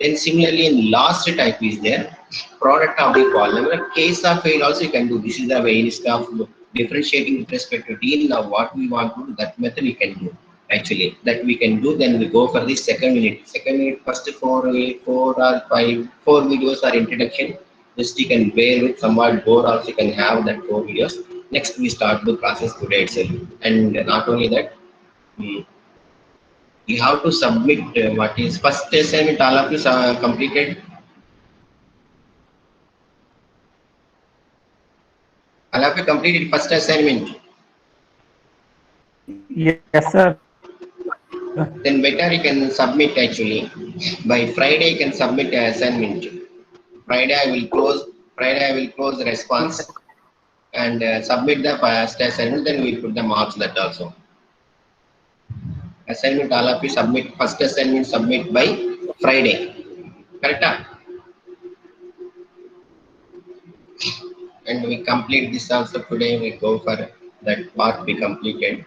Then similarly in last type is there, product of the polymer. Case of fail also you can do. This is the way instead of differentiating with respect to D. Now what we want to do, that method we can do. Actually, that we can do. Then we go for the second unit. Second unit, first four or five, four videos are introduction. Just you can bear with somewhat bore also you can have that four videos. Next we start the process today itself. And not only that, mm, you have to submit what is first assignment all of you completed. All of you completed first assignment. Yes, sir. Then better you can submit actually. By Friday you can submit the assignment. Friday I will close. Friday I will close the response and submit the first assignment. Then we put the marks that also. Assignment all of you submit first assignment submit by Friday. Correct? And we complete this also today. We go for that part we completed.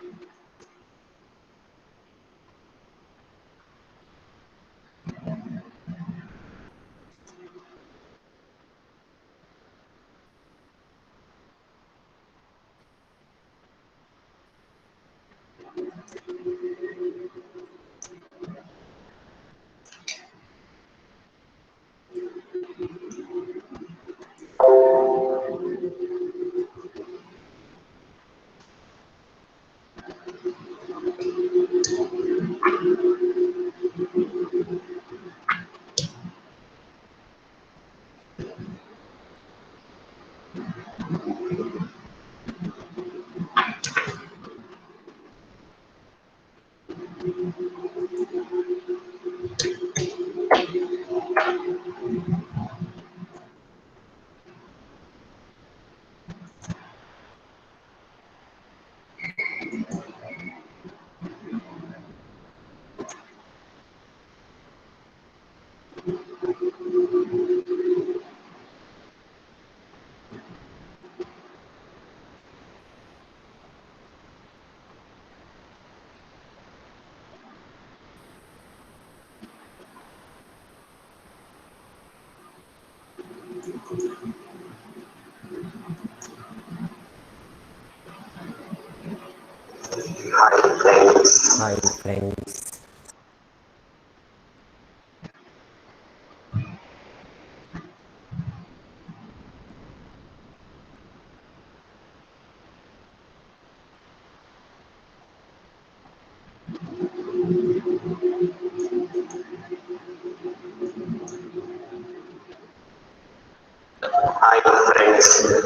Hi friends. Hi friends.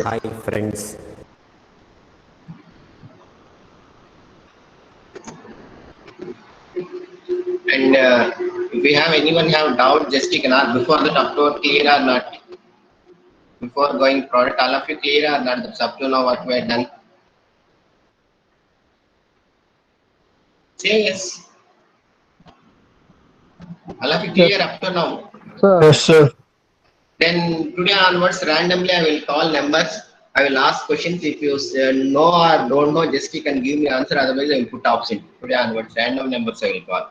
Hi friends. And if you have anyone have doubt, just you can ask before that October clear or not. Before going product, all of you clear or not? That's up to now what we have done. Say yes. All of you clear Yes, up to now. sir. Yes, sir. Then today onwards, randomly I will call numbers. I will ask questions. If you know or don't know, just you can give me answer. Otherwise, I will put option. Today onwards, random numbers I will call.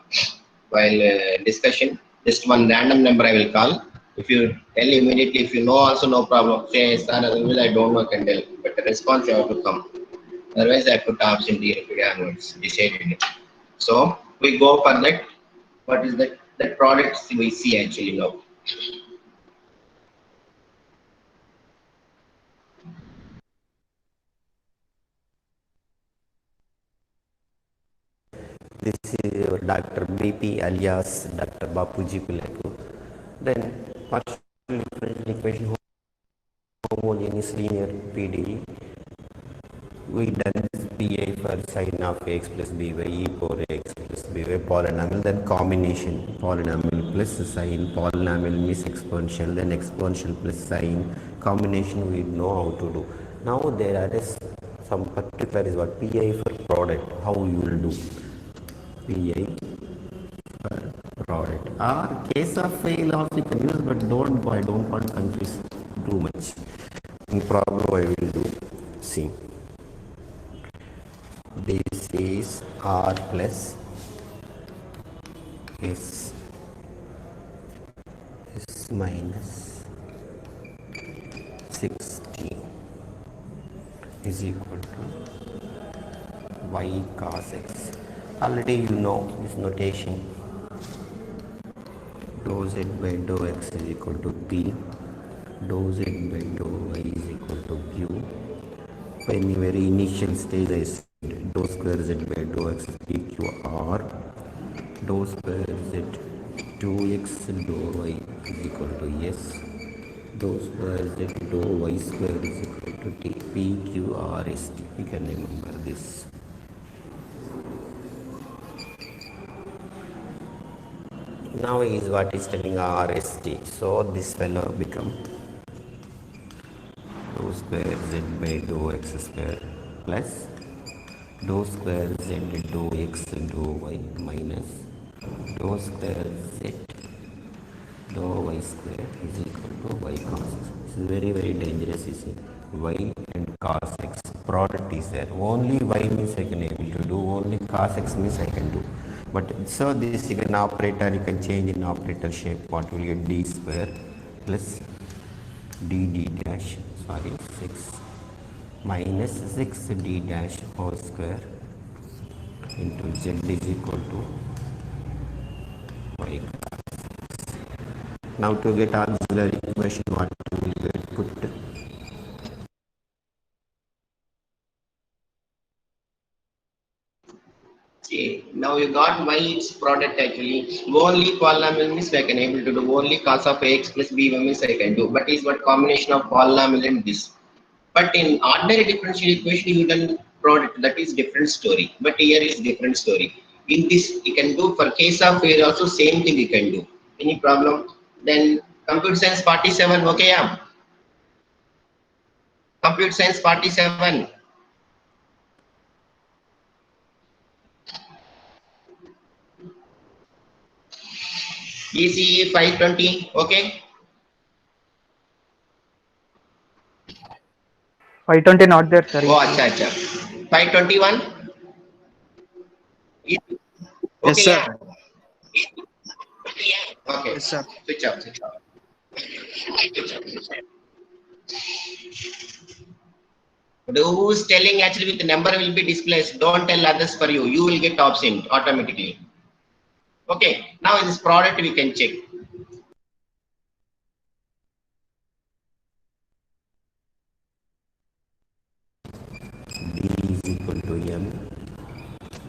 While discussion, just one random number I will call. If you tell immediately, if you know also no problem. Say yes or otherwise I don't know, I can tell. But the response you have to come. Otherwise, I put option here today onwards. Decided. So we go for that. What is that? That products we see actually now. This is your Dr. BP alias Dr. Bapuji Piletu. Then partial differential equation homogeneous linear PDE. We done this PI for sin of x plus by e power x plus by polynomial, then combination polynomial plus sin, polynomial means exponential, then exponential plus sin, combination we know how to do. Now there are some particular is what PI for product, how you will do PI for product. Or case of fail also you can use, but I don't want to confuse too much. In problem I will do. See, this is R plus S minus 16 is equal to y cos x. Already you know this notation. Dou z by dou x is equal to p, dou z by dou y is equal to q. In the very initial stage I said dou square z by dou x is pq, or dou square z 2x dou y is equal to s, dou square z dou y square is equal to t, p, q, r, s, t. You can remember this. Now is what is telling r, s, t. So this fellow become dou square z by dou x square plus dou square z dou x dou y minus dou square z dou y square is equal to y cos x. This is very dangerous, you see. Y and cos x product is there. Only y means I can able to do, only cos x means I can do. But so this you can operator, you can change in operator shape. What will get d square plus dd dash, sorry, 6 minus 6d dash whole square into z is equal to y. Now to get auxiliary equation, what will get put? Okay, now you got y its product actually. Only polynomial means I can able to do, only cos of ax plus b means I can do. But is what combination of polynomial and this. But in ordinary differential equation, you can product, that is different story. But here is different story. In this, you can do for case of here also same thing you can do. Any problem? Then computer science 47, okay, yeah. Computer science 47. ECE 520, okay. 520 not there, sir. Oh, acha, acha. 521. Yes, Okay, sir. yeah. Okay. Yes, sir. Switch off, switch off. Who's telling actually with the number will be displaced? Don't tell others for you. You will get absent automatically. Okay. Now in this product we can check. D is equal to m,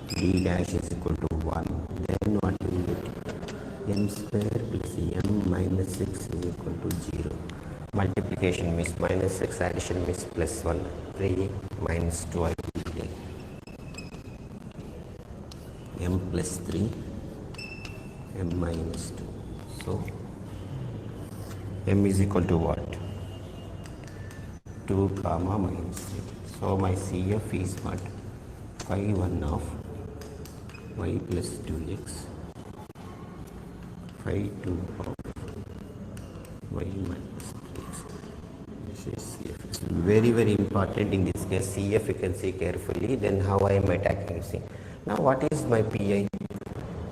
d dash is equal to 1. Then what will you get? M square plus m minus 6 is equal to 0. Multiplication means minus 6, addition means plus 1. 3 minus 2 I will take. M plus 3, m minus 2. So m is equal to what? 2 comma minus 3. So my CF is what? Phi 1 of y plus 2x, phi 2 of y minus 3x. This is CF. It's very important in this case. CF you can see carefully. Then how I am attacking? See. Now what is my PI?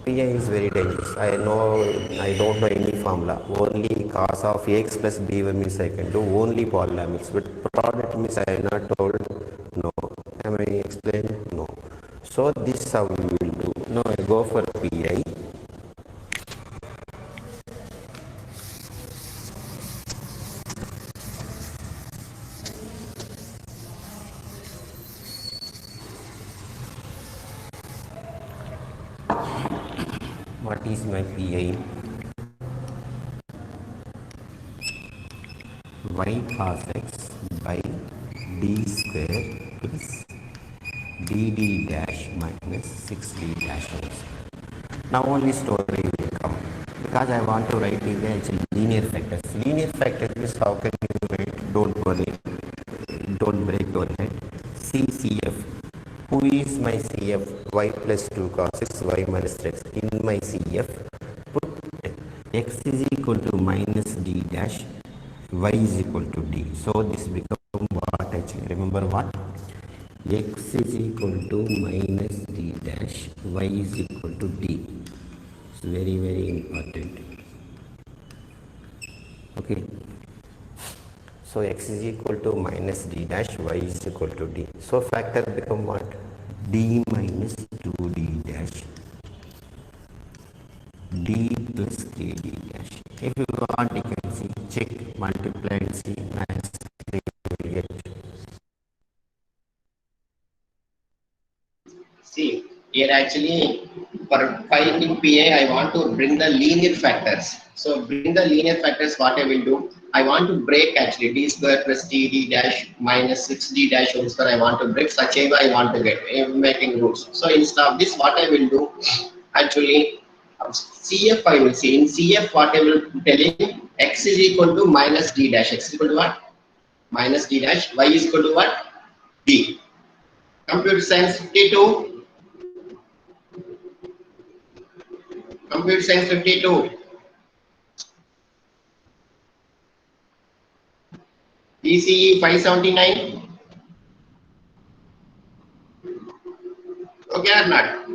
PI is very dangerous. I don't know any formula. Only cos of x plus b means I can do, only polynomials. But product means I am not told. No. Am I explained? No. So this how we will do. Now I go for PI. What is my PI? Y cos x by d square plus dd dash minus 6d dash. Now only story will come, because I want to write in the linear factors. Linear factors means how can you write? Don't worry, don't break your head. CCF. Who is my CF? Y plus 2 cos x, y minus 3x. In my CF, put x is equal to minus d dash, y is equal to d. So this become what actually? Remember what? X is equal to minus d dash, y is equal to d. It's very important. Okay. So x is equal to minus d dash, y is equal to d. So factor become what? D minus 2d dash, d plus 3d dash. If you want, you can see, check, multiply and see, minus 3 will get. See, here actually for finding PA, I want to bring the linear factors. So bring the linear factors, what I will do, I want to break actually d square plus td dash minus 6d dash whole square, I want to break such a way I want to get making roots. So instead of this, what I will do, actually CF I will see, in CF what I will telling, x is equal to minus d dash, x is equal to what? Minus d dash, y is equal to what? D. Computer science 52. Computer science 52. ECE 579. Okay or not?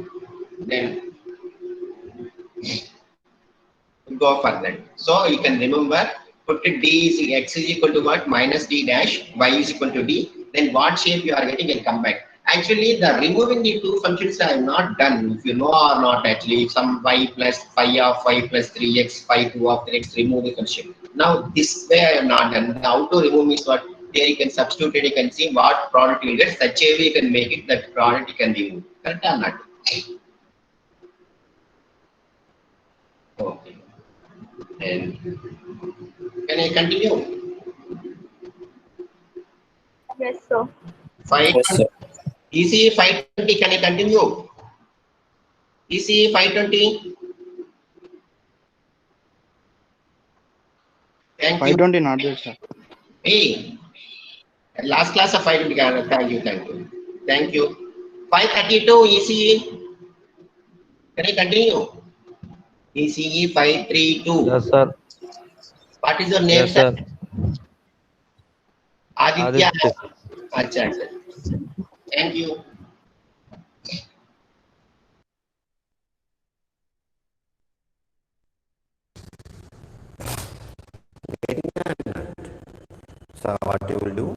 Then go for that. So you can remember, put d is x is equal to what? Minus d dash, y is equal to d. Then what shape you are getting and come back. Actually, the removing the two functions I have not done. If you know or not, actually, some y plus phi of y plus 3x, phi 2 of 3x, remove the function. Now, this way I have not done. How to remove is what? There you can substitute it, you can see what product you get. Such a way you can make it that product you can remove. Correct or not? Okay. And can I continue? Yes, sir. Five Yes, sir. ECE 520, can I continue? ECE 520. Thank you. 520 not there, sir. Hey, last class of 520. Thank you, thank you. Thank you. 532 ECE. Can I continue? ECE 532. Yes, sir. What is your name, Yes, sir? sir. Aditya. Aditya. Acha, sir. Thank you. So what you will do?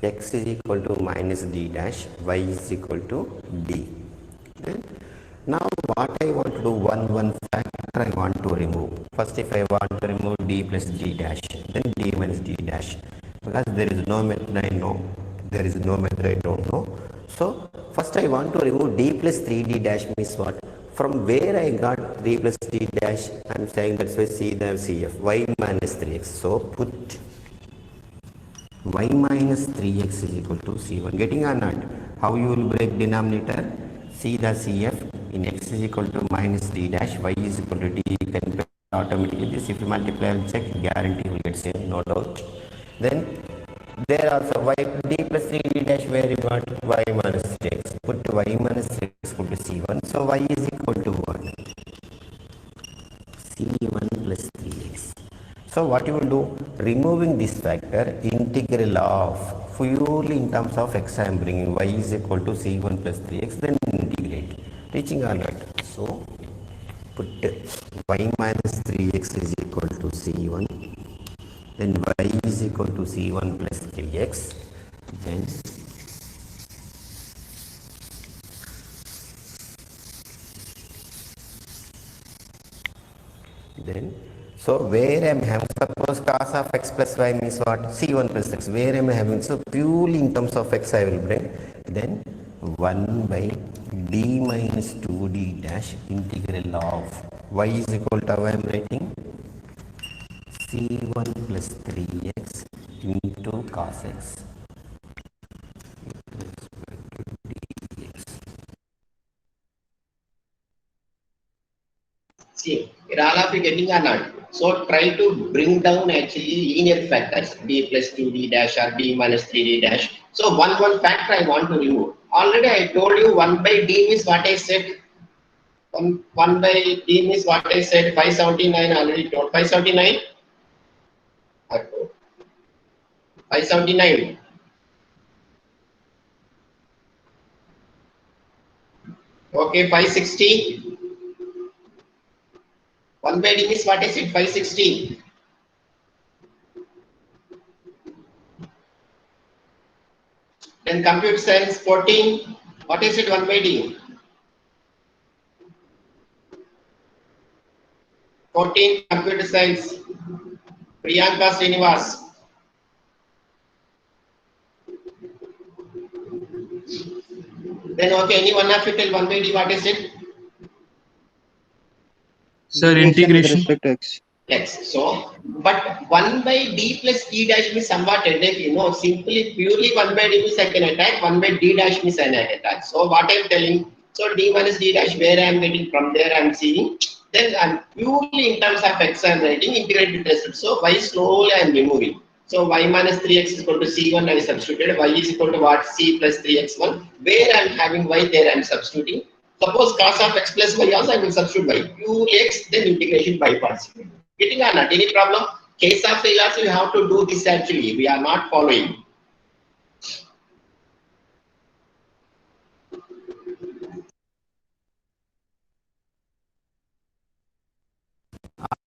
X is equal to minus d dash, y is equal to d. Then now what I want to do, one factor I want to remove. First, if I want to remove d plus d dash, then d minus d dash, because there is no method I know, there is no method I don't know. So first I want to remove d plus 3d dash means what? From where I got d plus d dash, I am saying that's why see the CF, y minus 3x. So put y minus 3x is equal to c1. Getting or not? How you will break denominator? See the CF in x is equal to minus d dash, y is equal to d. You can break automatically this. If you multiply and check, guarantee you will get same, no doubt. Then there also y d plus 3d dash, where you got y minus 3x. Put y minus 3x equal to c1. So y is equal to what? c1 plus 3x. So what you will do, removing this factor, integral of purely in terms of x I am bringing, y is equal to c1 plus 3x, then integrate, reaching all right. So put y minus 3x is equal to c1, then y is equal to c1 plus 3x, then so where I am having, suppose cos of x plus y means what? C1 plus x. Where am I having? So purely in terms of x I will bring. Then 1 by d minus 2d dash integral of y is equal to, how I am writing? C1 plus 3x into cos x. See, here all of you getting or not? So try to bring down actually linear factors, d plus 2d dash or d minus 3d dash. So one factor I want to remove. Already I told you 1 by d means what I said. 1 by d means what I said. 579 already told. 579. 579. Okay, 560. 1 by d means what I said. 560. Then computer science 14. What is it 1 by D? 14 computer science. Priyanka Srinivas. Then okay, any one of you tell 1 by D what is it? Sir, With integration. respect to x. X. So, but 1 by D plus D dash means somewhat headache, you know, simply purely 1 by D means I can attack, 1 by D dash means I can attack. So, what I am telling, so D minus D dash, where I am getting from there, I am seeing, then I am purely in terms of X I am writing integrated result. So, Y slowly I am removing. So, Y minus 3X is equal to C1, I substituted, Y is equal to what? C plus 3X1, where I am having Y, there I am substituting. Suppose cos of X plus Y also I will substitute by pure X, then integration by parts. Getting or not? Any problem? Case of fail also you have to do this actually. We are not following.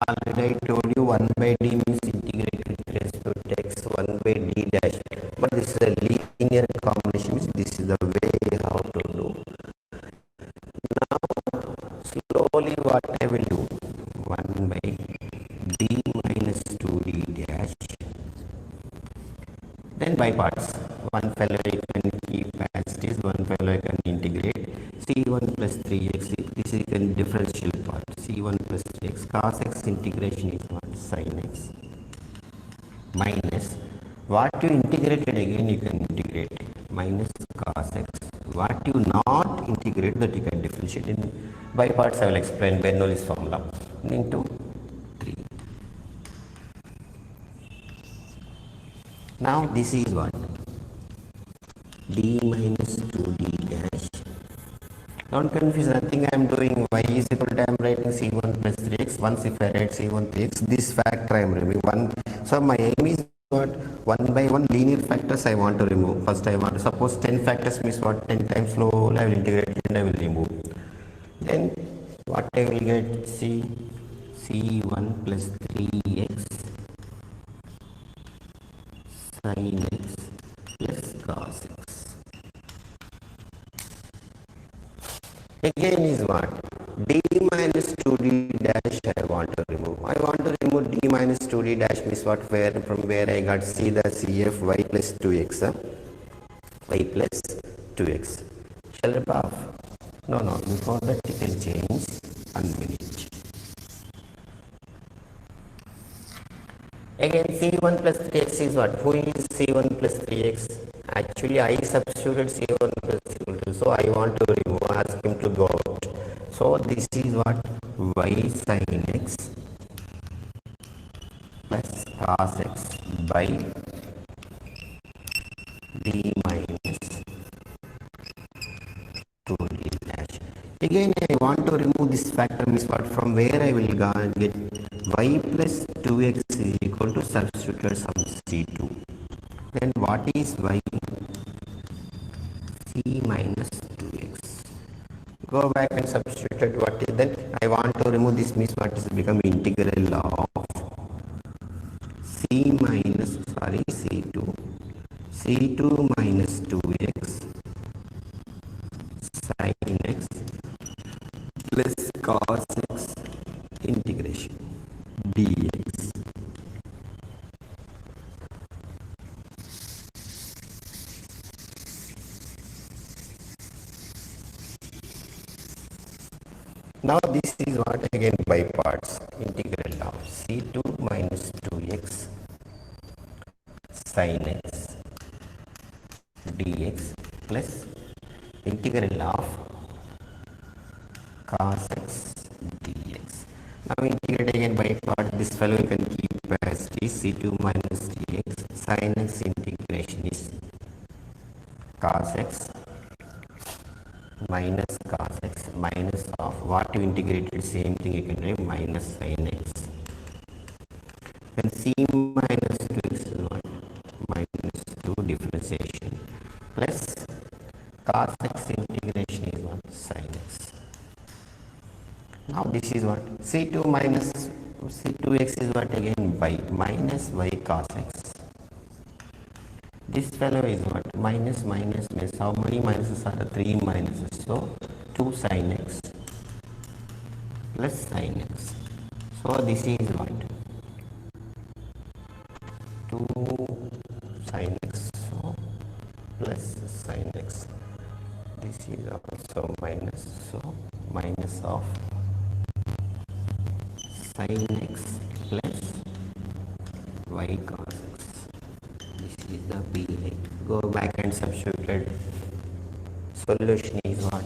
Already I told you 1 by D means integrated with respect to x 1 by D dash. But this is a linear combination, means this is the way how to do. Now slowly what I will do, 1 by D minus 2D dash. Then by parts, one fellow I can keep as it is, one fellow I can integrate. C1 plus 3x, this is a differential part. C1 plus 3x, cos x integration is what? Sin x minus what you integrated again you can integrate minus cos x. What you not integrate that you can differentiate in by parts. I will explain Bernoulli's formula into 3. Now this is what? D minus 2D dash. Don't confuse, nothing I am doing. Y is equal to I am writing C1 plus 3x. Once if I write C1 3x, this factor I am removing 1. So my aim is what? 1 by 1 linear factors I want to remove. First I want to suppose 10 factors means what? 10 times slowly I will integrate and I will remove. Then what I will get? C1 plus 3x sin x plus cos x. Again is what? D minus 2D dash I want to remove. I want to remove D minus 2D dash means what? Where from where I got C the CF y plus 2x. Y plus 2x. Shall rip off? No, before that you can change 1 minute. Again C1 plus 3x is what? Who is C1 plus 3x? Actually I substituted C1 plus C2, so I want to remove, ask him to go out. So this is what? Y sin x plus cos x by D minus 2D dash. Again I want to remove this factor means what? From where I will get y plus 2x is equal to substituted some C2. Then what is y? C minus 2x. Go back and substitute what is then. I want to remove this means what is become integral of C minus C2. C2 minus 2x sin x plus cos x integration dx. Now this is what again by parts, integral of C2 minus 2x sin x dx plus integral of cos x dx. Now integrate again by part, this fellow you can keep as is C2 minus dx sin x integration is cos x minus cos x minus of what you integrated, same thing you can write minus sin x. Then C minus 2x is what? Minus 2 differentiation plus cos x integration is what? Sin x. Now this is what? C2 minus C2x is what again? Y minus y cos x This fellow is what? Minus minus means how many minuses are there? 3 minuses. So 2 sin x plus sin x. So this is what? 2 sin x. So plus sin x. This is also minus. So minus of sin x plus y cos x. This is the b line. Go back and substitute. Solution is what?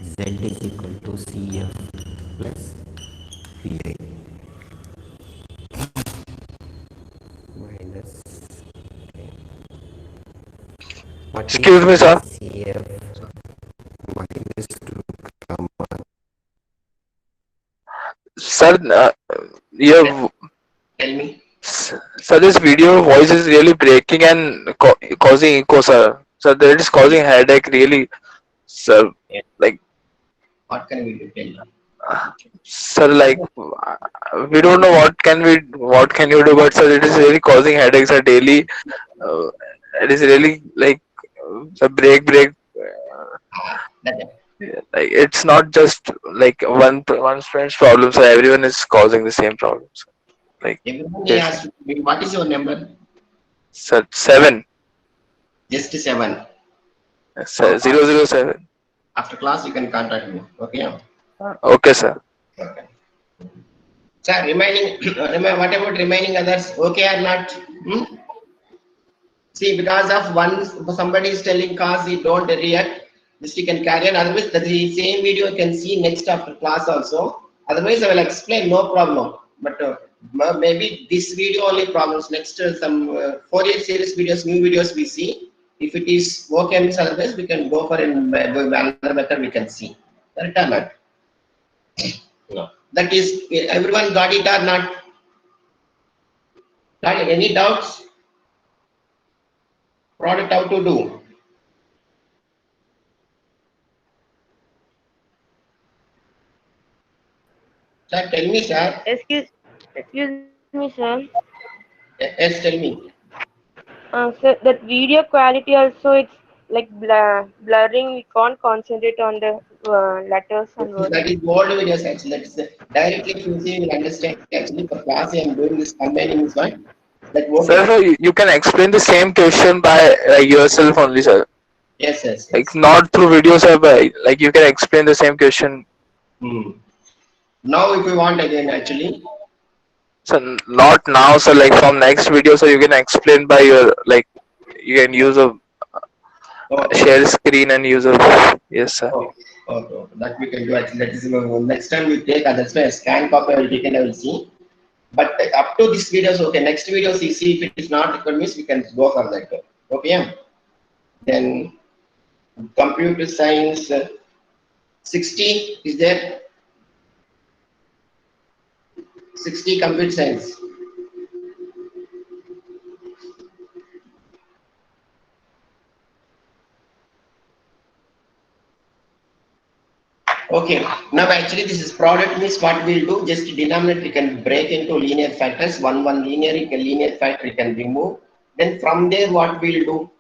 Z is equal to Cf plus Pi minus, okay. What is Excuse me, sir. Cf minus 2 comma? Sir, your Tell me. sir, this video voice is really breaking and causing echo, sir. Sir, that is causing headache, really, sir. Yeah. Like, What can we do? Tell me. sir, like, we don't know what can you do, but sir, it is really causing headaches, sir, daily. Uh, it is really like the break. That, Like, it's not just like one friend's problem, so everyone is causing the same problems. Like, everybody seriously. has to, what is your number? Sir, 7. Just 7. Sir, 007. After class, you can contact me. Okay. Okay, sir. Okay. Sir, remaining, what about remaining others? Okay or not? Hmm? See, because of one, somebody is telling cause you don't react, this you can carry on. Otherwise, the same video you can see next after class also. Otherwise, I will explain, no problem. But maybe this video only problems. Next, some 4-year series videos, new videos we see. If it is okay, means otherwise we can go for another method we can see. Correct or not? No. That is, everyone got it or not? Got it? Any doubts? Product how to do? Sir, tell me, sir. Excuse me, sir. Yes, tell me. Sir, that video quality also it's like blurring. We can't concentrate on the letters and words. That is old videos actually. That is directly if you see, you will understand. Actually, for class, I am doing this combining this one. That won't. Sir, you can explain the same question by yourself only, sir. Yes, yes, Like, yes. not through videos, sir, but like you can explain the same question. Hmm. Now, if you want again, actually, So not now, sir. Like from next video, so you can explain by your like you can use a okay, share screen and use a yes, sir. okay. That we can do actually. That is next time we take. That's why scan copy I will take and I will see. But up to this videos, okay. Next videos, you see if it is not required, means we can go for that. Okay. Yeah. Then computer science 60 is there. 60 computer science. Okay, now actually this is product means what we'll do, just denominator you can break into linear factors, one linear, you can linear factor you can remove. Then from there what we'll do,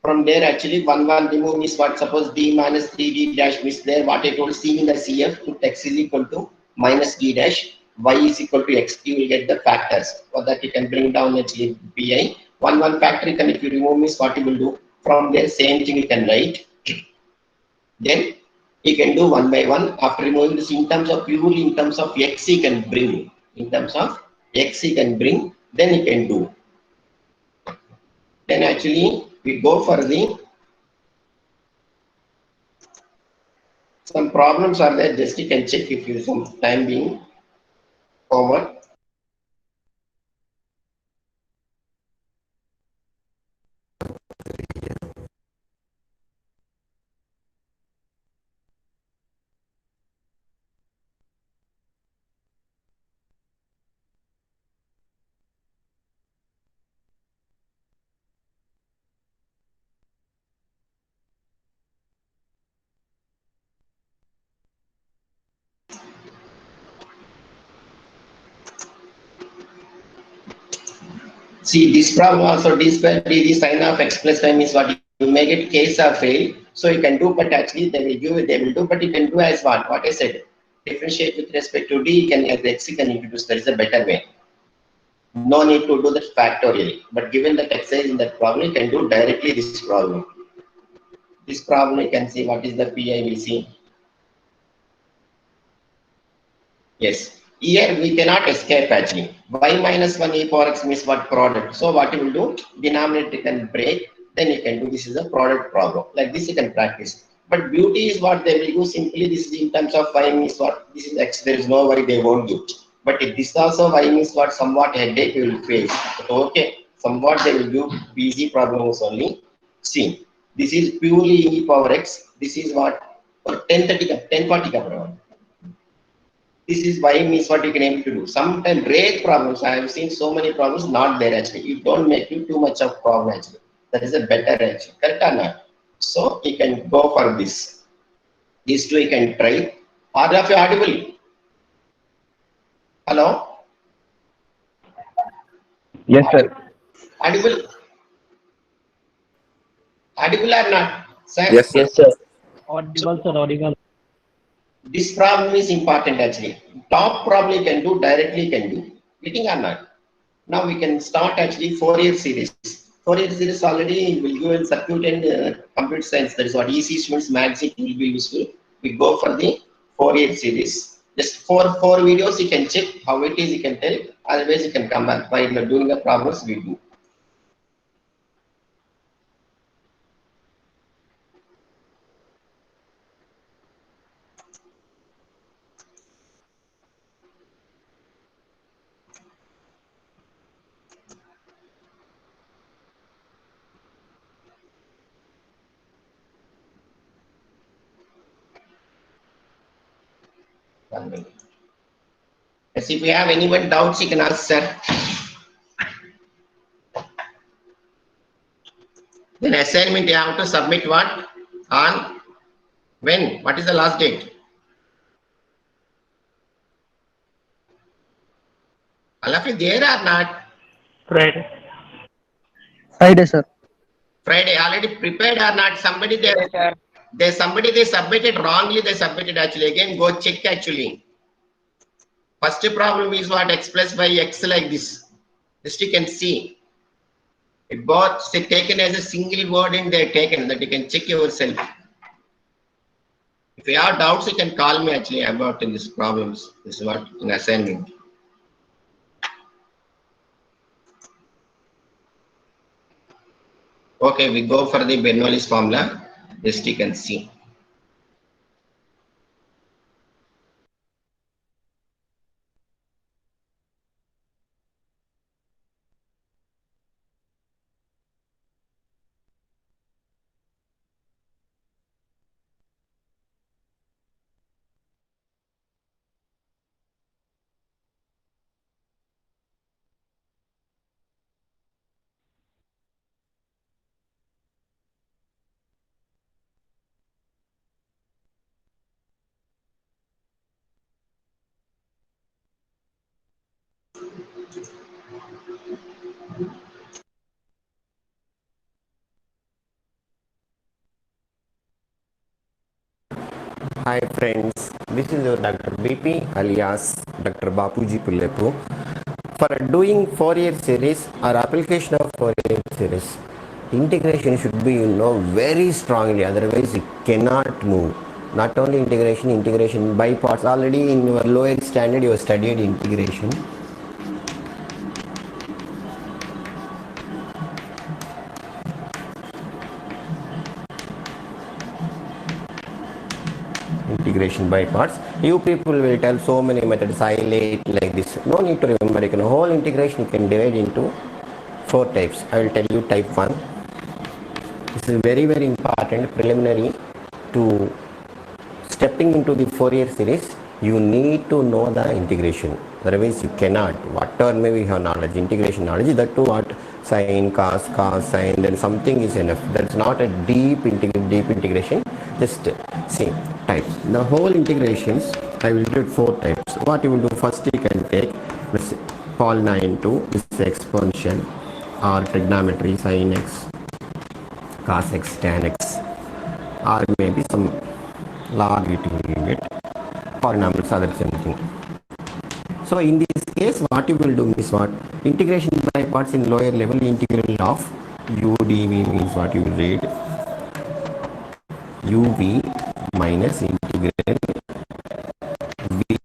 from there actually one remove means what, suppose d minus 3d dash means there, what I told c in the cf, put x is equal to minus d dash, y is equal to x, you will get the factors, for that you can bring down actually pi, one factor you can, if you remove means what you will do, from there same thing you can write. Then you can do one by one after removing this in terms of purely in terms of x you can bring. In terms of x you can bring, then you can do. Then actually we go for the some problems are there, just you can check if you some time being over. See, this problem also d square d sine of x plus y means what? You make it case of fail. So you can do, but actually they will do, but you can do as what? What I said. Differentiate with respect to d, you can as x you can introduce. That is a better way. No need to do that factorially. But given that exercise in that problem, you can do directly this problem. This problem you can see what is the PI we see. Yes. Here we cannot escape actually. Y minus 1 e power x means what? Product. So what you will do? Denominator can break. Then you can do, this is a product problem. Like this you can practice. But beauty is what they will do simply. This is in terms of y means what? This is x. There is no worry they won't give. But if this also y means what? Somewhat headache you will face. But okay. Somewhat they will do easy problems only. See. This is purely e power x. This is what? Or 1030 1040 problem. This is why means what you can able to do. Sometimes rare problems, I have seen so many problems not there actually. You don't make you too much of problem actually. That is a better actually. Correct or not? So you can go for this. These two you can try. Are of you audible? Hello? Yes, sir. Audible? Audible or not? Sir? Yes, sir. Audible, sir, audible. This problem is important actually. Top problem you can do, directly can do. Getting or not? Now we can start actually Fourier series. Fourier series already will give in circuit and computer science. That is what EC students maths it will be useful. We go for the Fourier series. Just four videos you can check how it is, you can tell. Otherwise you can come back while doing the problems we do. Yes, if you have anyone doubts, you can ask, sir. Then assignment you have to submit what? On when? What is the last date? All of you there or not? Friday. Friday, sir. Friday already prepared or not? Somebody there. Somebody they submitted wrongly. They submitted actually. Again, go check actually. First problem is what? X plus y x like this. This you can see. It both taken as a single word and they are taken, that you can check yourself. If you have doubts, you can call me actually about these problems. This is what in assignment. Okay, we go for the Bernoulli's formula. Just you can see. Hi friends, this is your Dr. BP alias Dr. Bapuji Pullepu. For doing Fourier series or application of Fourier series, integration should be very strongly, otherwise it cannot move. Not only integration by parts. Already in your lower standard you have studied integration. Integration by parts. You people will tell so many methods, highlight like this. No need to remember. You can whole integration you can divide into 4 types. I will tell you type 1. This is very important preliminary to stepping into the Fourier series. You need to know the integration. Otherwise you cannot. Whatever may we have knowledge, integration knowledge, that too what sine, cos, sine, then something is enough. That's not a deep integration. Just see types. The whole integrations I will do 4 types. What you will do first, you can take this Paul 9 to this exponential. or trigonometry sin x, cos x, tan x, or maybe some log it will get polynomials, other something. So in this case, what you will do is what? Integration by parts in lower level, integral of udv means what you will read? uv minus integral v.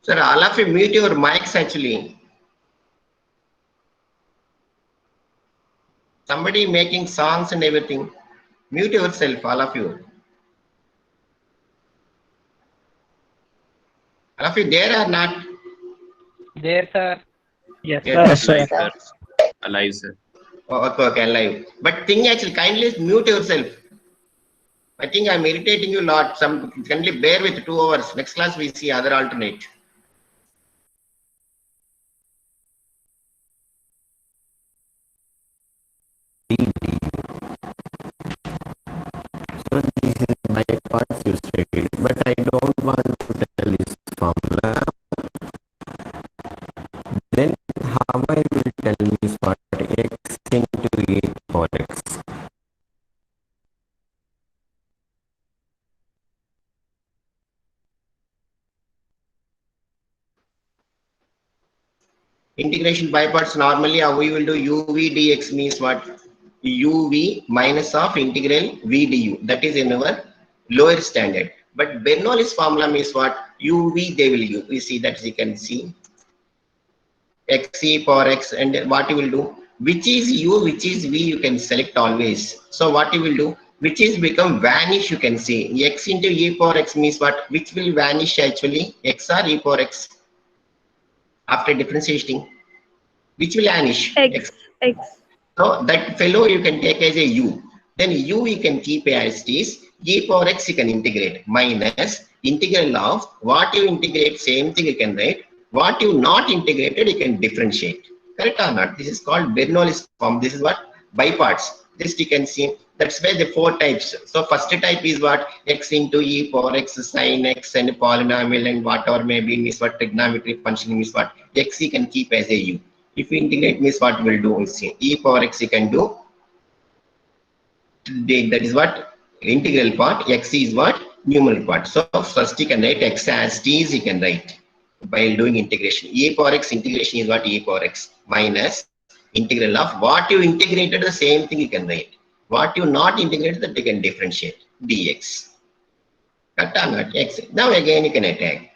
Sir, all of you mute your mics actually. Somebody making songs and everything. Mute yourself, all of you. All of you there or not? There, sir. Yes, Yes, sir. Alive, sir. Alive, sir. Oh, okay, live. But thing actually, kindly mute yourself. I think I'm irritating you a lot. Some kindly bear with 2 hours. Next class we see other alternate. So this is by parts you studied, but I don't want to tell this formula. Then how I will tell this part x into a for x. Integration by parts, normally how we will do uv dx means what? uv minus of integral v du. That is in our lower standard. But Bernoulli's formula means what? uv they will use. We see that you can see x e power x, and what you will do? Which is u, which is v, you can select always. So what you will do? Which is become vanish, you can see. X into e power x means what? Which will vanish actually? X or e power x? After differentiating, which will vanish? X. So that fellow you can take as a u. Then u you can keep as it is. E power x you can integrate minus integral of what you integrate, same thing you can write. What you not integrated you can differentiate. Correct or not? This is called Bernoulli's form. This is what? By parts. This you can see. That's why the 4 types. So first type is what? X into e power x sin x and polynomial and whatever may be means what? Trigonometric function means what? X you can keep as a u. If you integrate means what we'll do is see e power x you can do. That is what? Integral part. X is what? Numerical part. So first you can write x as t is you can write while doing integration. E power x integration is what? E power x minus integral of what you integrated, the same thing you can write. What you not integrated, that you can differentiate. Dx. Correct or not? X. Now again you can attack.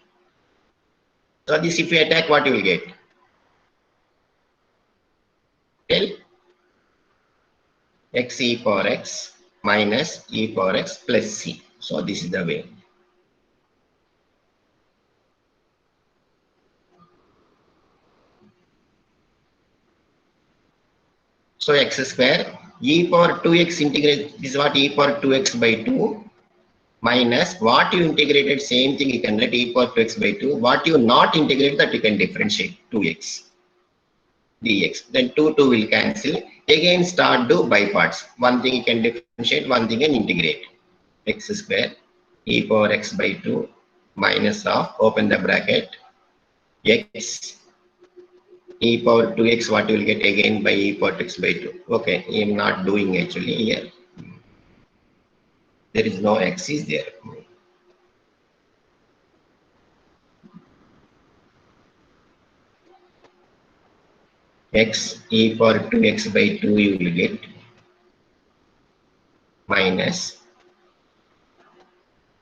So this if you attack, what you will get? Tell. X e power x minus e power x plus c. So this is the way. So x square e power 2x integrate, this is what? E power 2x by 2 minus what you integrated, same thing you can write e power 2x by 2. What you not integrate, that you can differentiate 2x dx. Then 2 will cancel. Again start do by parts. One thing you can differentiate, one thing you can integrate. X square e power x by 2 minus of, open the bracket, x e power 2x, what you will get again by e power 2x by 2. Okay, I am not doing actually here. There is no x is there. X e power 2x by 2 you will get minus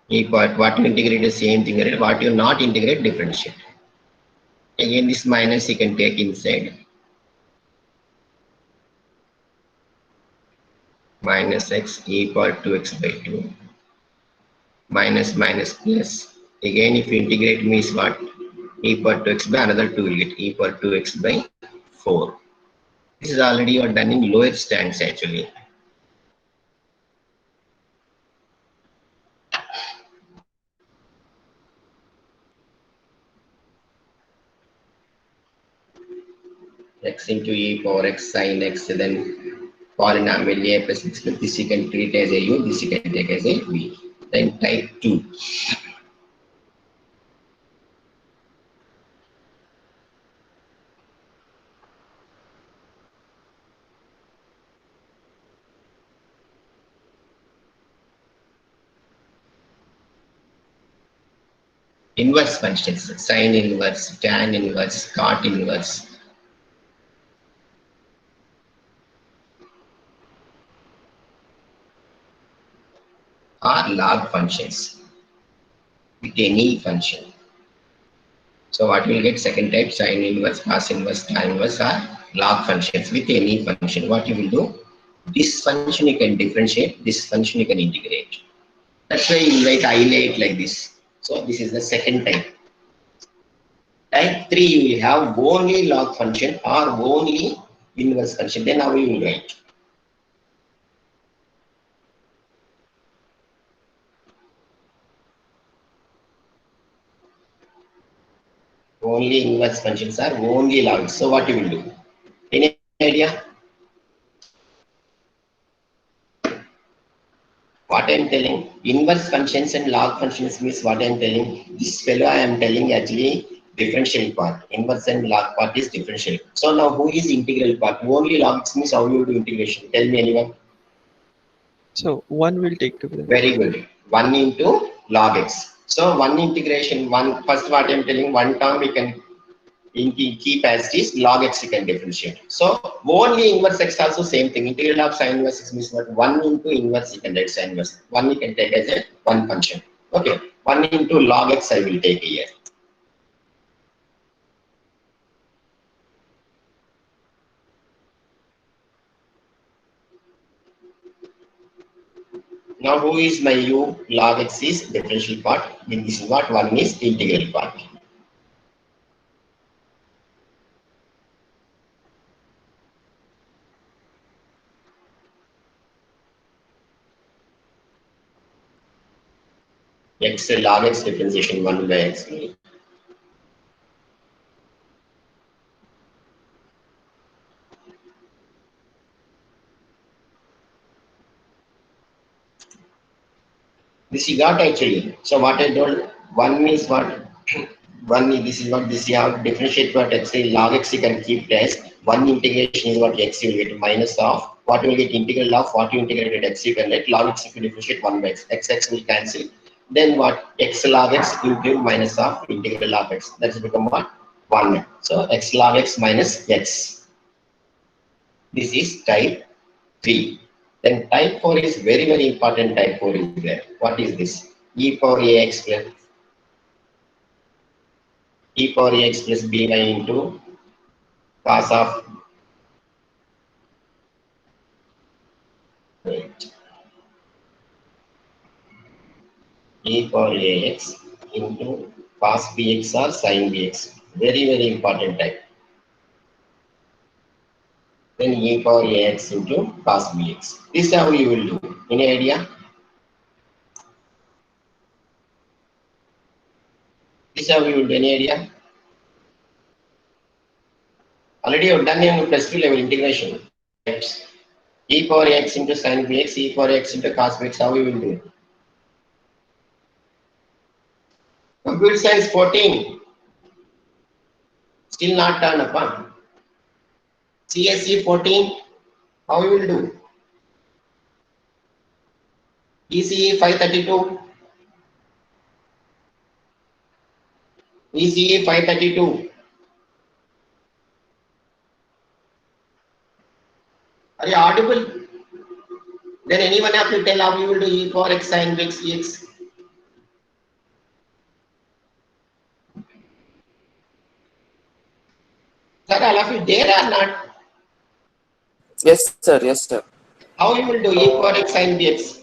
e power, what you integrate the same thing, right? What you not integrate, differentiate. Again this minus you can take inside. Minus x e power 2x by 2 minus minus plus. Again if you integrate means what? E power 2x by another 2 will get e power 2x by 4. This is already you are done in lower stands actually. X into e power x sin x, then polynomial a plus x, this you can treat as a u, this you can take as a v. Then type 2. Inverse functions, sine inverse, tan inverse, cot inverse. Are log functions with any function. So what you will get second type, sine inverse, cos inverse, tan inverse are log functions with any function. What you will do? This function you can differentiate, this function you can integrate. That's why you write highlight like this. So this is the second type. Type 3 you will have only log function or only inverse function. Then how you will write? Only inverse functions are only log. So what you will do? Any idea? What I am telling, inverse functions and log functions means what I am telling. This fellow I am telling actually differential part. Inverse and log part is differential. So now who is integral part? Only logs means how you do integration. Tell me anyone. So 1 will take together. Very good. 1 into log x. So 1 integration, one first what I am telling, one term we can keep as is, log x you can differentiate. So only inverse x also same thing. Integral of sine inverse x means what? 1 into inverse you can write sine inverse. 1 you can take as a one function. Okay. 1 into log x I will take here. Now who is my u? Log x is differential part. Then this is what? 1 is integral part. X log x differentiation 1 by x. This you got actually. So what I told, 1 is what? 1 is, this is what this you have differentiate what x log x you can keep as 1 integration is what x you will get minus of what you will get integral of what you integrated x you can let log x if you differentiate 1 by x, x will cancel. Then what? X log x into minus of integral of x. That's become what? 1. So x log x minus x. This is type 3. Then type 4 is very, very important. Type 4 is there. What is this? E power ax plus e power ax plus by into cos of e power ax into cos bx or sin bx. Very, very important type. Then e power ax into cos bx. This is how you will do. Any idea? This is how you will do. Any idea? Already you have done in plus 2 level integration. E power x into sin bx, e power x into cos bx. How you will do it? Computer science 14. Still not done upon. CSE 14. How you will do? ECE 532. ECE 532. Are you audible? Then anyone have to tell how you will do e power x sin bx dx. Sir, all of you there or not? Yes, sir. Yes, sir. How you will do e power x sin bx?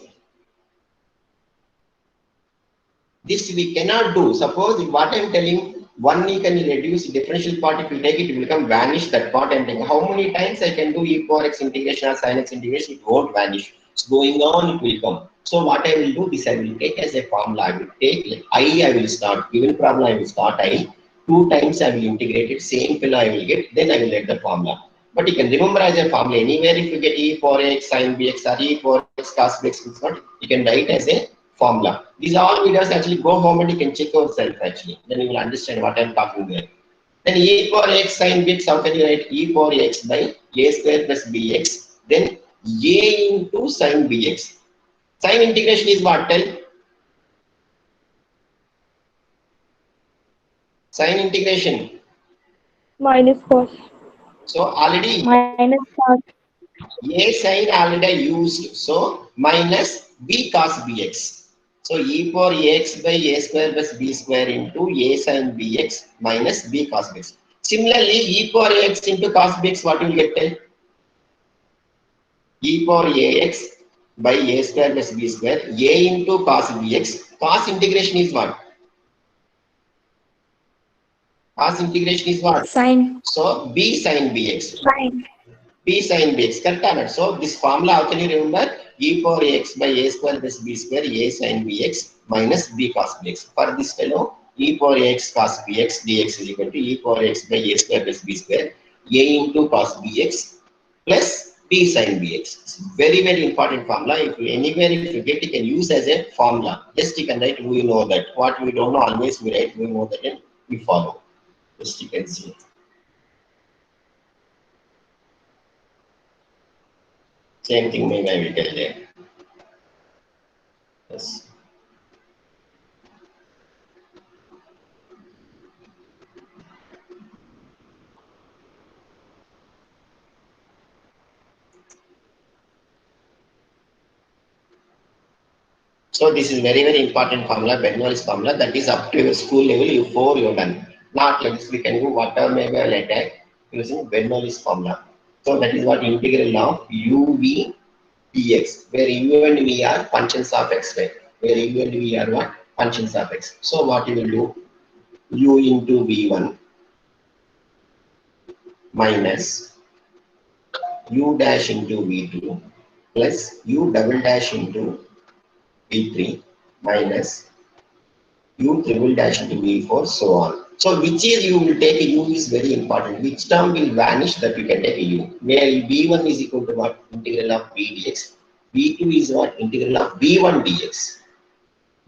This we cannot do. Suppose what I am telling, 1 you can reduce differential part. If you take it will become vanish that part. I am thinking how many times I can do e power x integration or sin x integration, it won't vanish. It's going on, it will come. So what I will do, this I will take as a formula. I will take like I will start, given problem I will start I. 2 times I will integrate it, same fellow I will get, then I will get the formula. But you can remember as a formula anywhere if you get e power x sin bx or e power x cos bx, you can write as a formula. These are all videos. Actually go home and you can check yourself actually. Then you will understand what I am talking there. Then e power x sin bx, how can you write e power x by a square plus bx? Then a into sin bx. Sin integration is what? Tell. Sign integration. Minus cos. So already Minus cos. A sin already used. So minus b cos bx. So e power ax by a square plus b square into a sin bx minus b cos bx. Similarly, e power ax into cos bx, what will get? E power ax by a square plus b square, a into cos bx. Cos integration is what? Cos integration is what? Sine. So b sin bx. Sine. B sin bx, correct or not? So this formula, how can you remember? E power x by a square plus b square, a sin bx minus b cos bx. For this fellow, e power x cos bx dx is equal to e power x by a square plus b square, a into cos bx plus b sin bx. It's very, very important formula. If you anywhere if you get, you can use as a formula. Just you can write, we know that. What we don't know, always we write, we know that, and we follow. Just you can see. Same thing, maybe I will tell there. Yes. So this is very, very important formula, Bernoulli's formula, that is up to your school level, before you're done. Not like this, we can do whatever maybe later using Bernoulli's formula. So that is what integral of uv dx, where u and v are functions of x, right? Where u and v are what? Functions of x. So what you will do? U into v1 minus u dash into v2 plus u double dash into v3 minus u triple dash into v4, so on. So which is you will take a u is very important. Which term will vanish, that you can take a u. Where v1 is equal to what? Integral of v dx. v2 is what? Integral of v1 dx.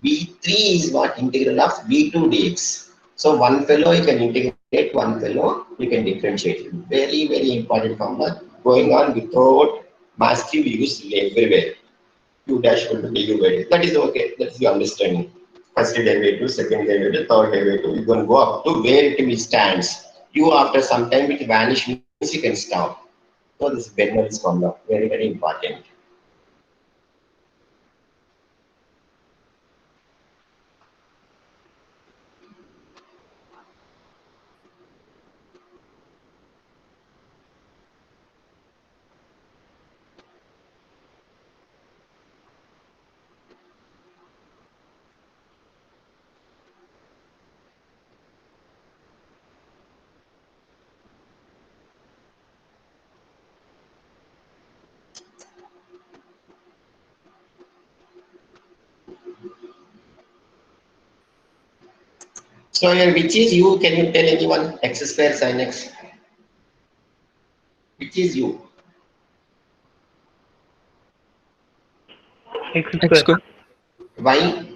v3 is what? Integral of v2 dx. So one fellow you can integrate, one fellow you can differentiate. Very, very important formula going on without massive use everywhere. U dash will be du by dx. That is okay. That is the understanding. First derivative, second derivative, third derivative. You can go up to where it will stands. You after some time it vanish means you can stop. So this Bernoulli's formula, very, very important. So here, which is u? Can you tell anyone? X square sin x. Which is u? X X square. square. Why?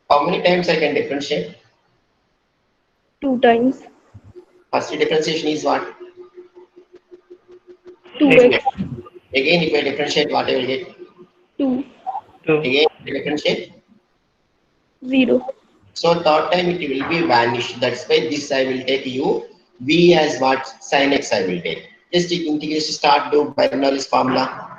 How many times I can differentiate? 2 times. First differentiation is what? 2x. Again, if I differentiate, what I will get? 2. 2. Again, differentiate. 0. So third time it will be vanished. That's why this I will take u. V as what? Sin x I will take. Just take integration, start do Bernoulli's formula.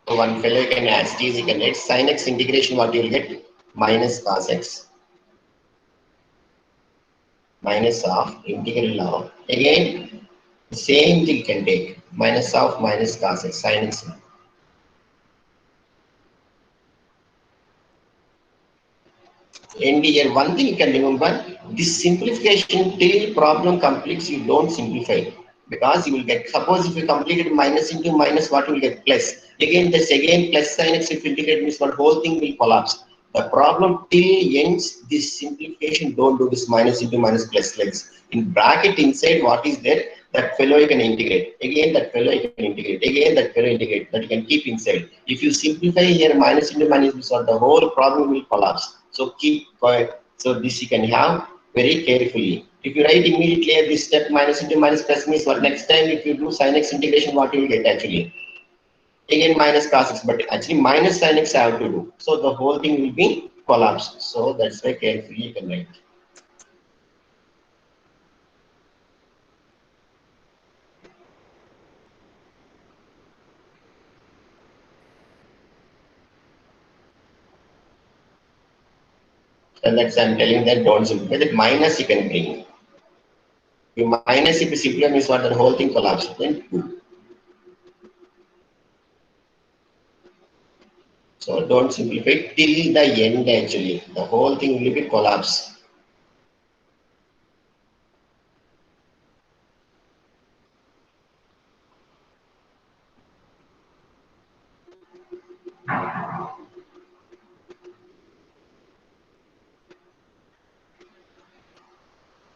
So one fellow can as t is equal to sin x integration, what you will get? Minus cos x minus of integral of, again the same thing can take, minus of minus cos x sin x. And here one thing you can remember, this simplification till problem completes, you don't simplify, because you will get, suppose if you completed minus into minus, what you will get? Plus. Again this again plus sin x, if you integrate means what, whole thing will collapse. The problem till ends, this simplification, don't do this minus into minus plus legs. In bracket inside what is there, that fellow you can integrate. Again that fellow you can integrate. Again that fellow integrate. That you can keep inside. If you simplify here minus into minus, the whole problem will collapse. So keep quiet. So this you can have very carefully. If you write immediately at this step minus into minus plus means what, next time if you do sin x integration, what you will get actually? Again minus cos x, but actually minus sin x I have to do. So the whole thing will be collapsed. So that's why carefully you can write. And that's I'm telling that don't simplify. That minus you can bring. You minus if you simplify means what, the whole thing collapses. Then 2. So don't simplify till the end actually. The whole thing will be collapsed.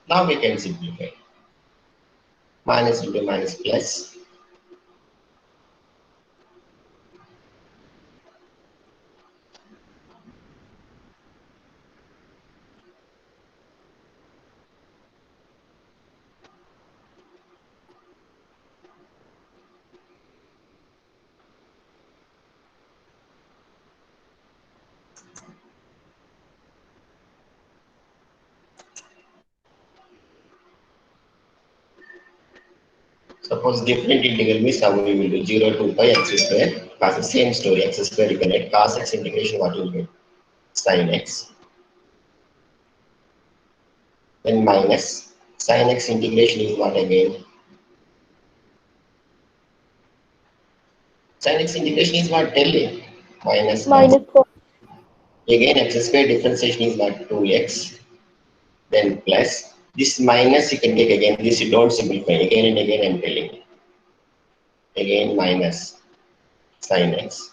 Now we can simplify. Minus into minus plus. Suppose different integral means how we will do 0 to pi x square. Cos the same story, x square you can write cos x integration, what you will get? Sin x. Then minus sin x integration is what again? Sin x integration is what, tell me? Minus 1. Minus 4. Again x square differentiation is what, 2x. Then plus this minus you can take again. This you don't simplify again and again. I'm telling you. Again minus sin x.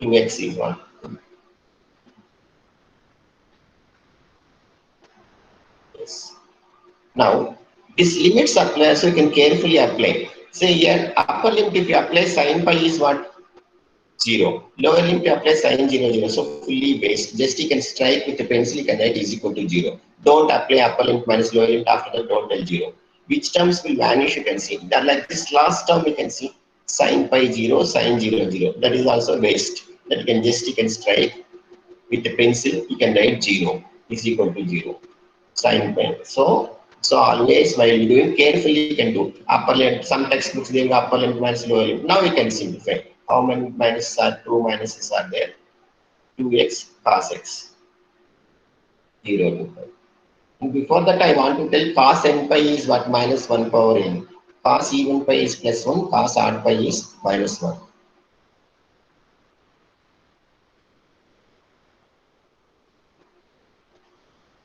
2x is what? Yes. Now, these limits apply, so you can carefully apply. Say here, upper limit if you apply sin pi is what? 0. Lower limit you apply sin 0, 0. So fully based. Just you can strike with a pencil, you can write is equal to 0. Don't apply upper limit minus lower limit, after that don't tell 0. Which terms will vanish, you can see. That like this last term you can see sin pi 0, sin 0, 0. That is also waste. That you can strike with a pencil, you can write 0 is equal to 0. Sin pi. So always while doing carefully you can do upper limit. Some textbooks they have upper limit minus lower limit. Now we can simplify. How many minuses are 2 minuses are there? 2x cos x 0 to pi. And before that I want to tell cos n pi is what, minus 1 power n. Cos even pi is plus 1, cos odd pi is minus 1.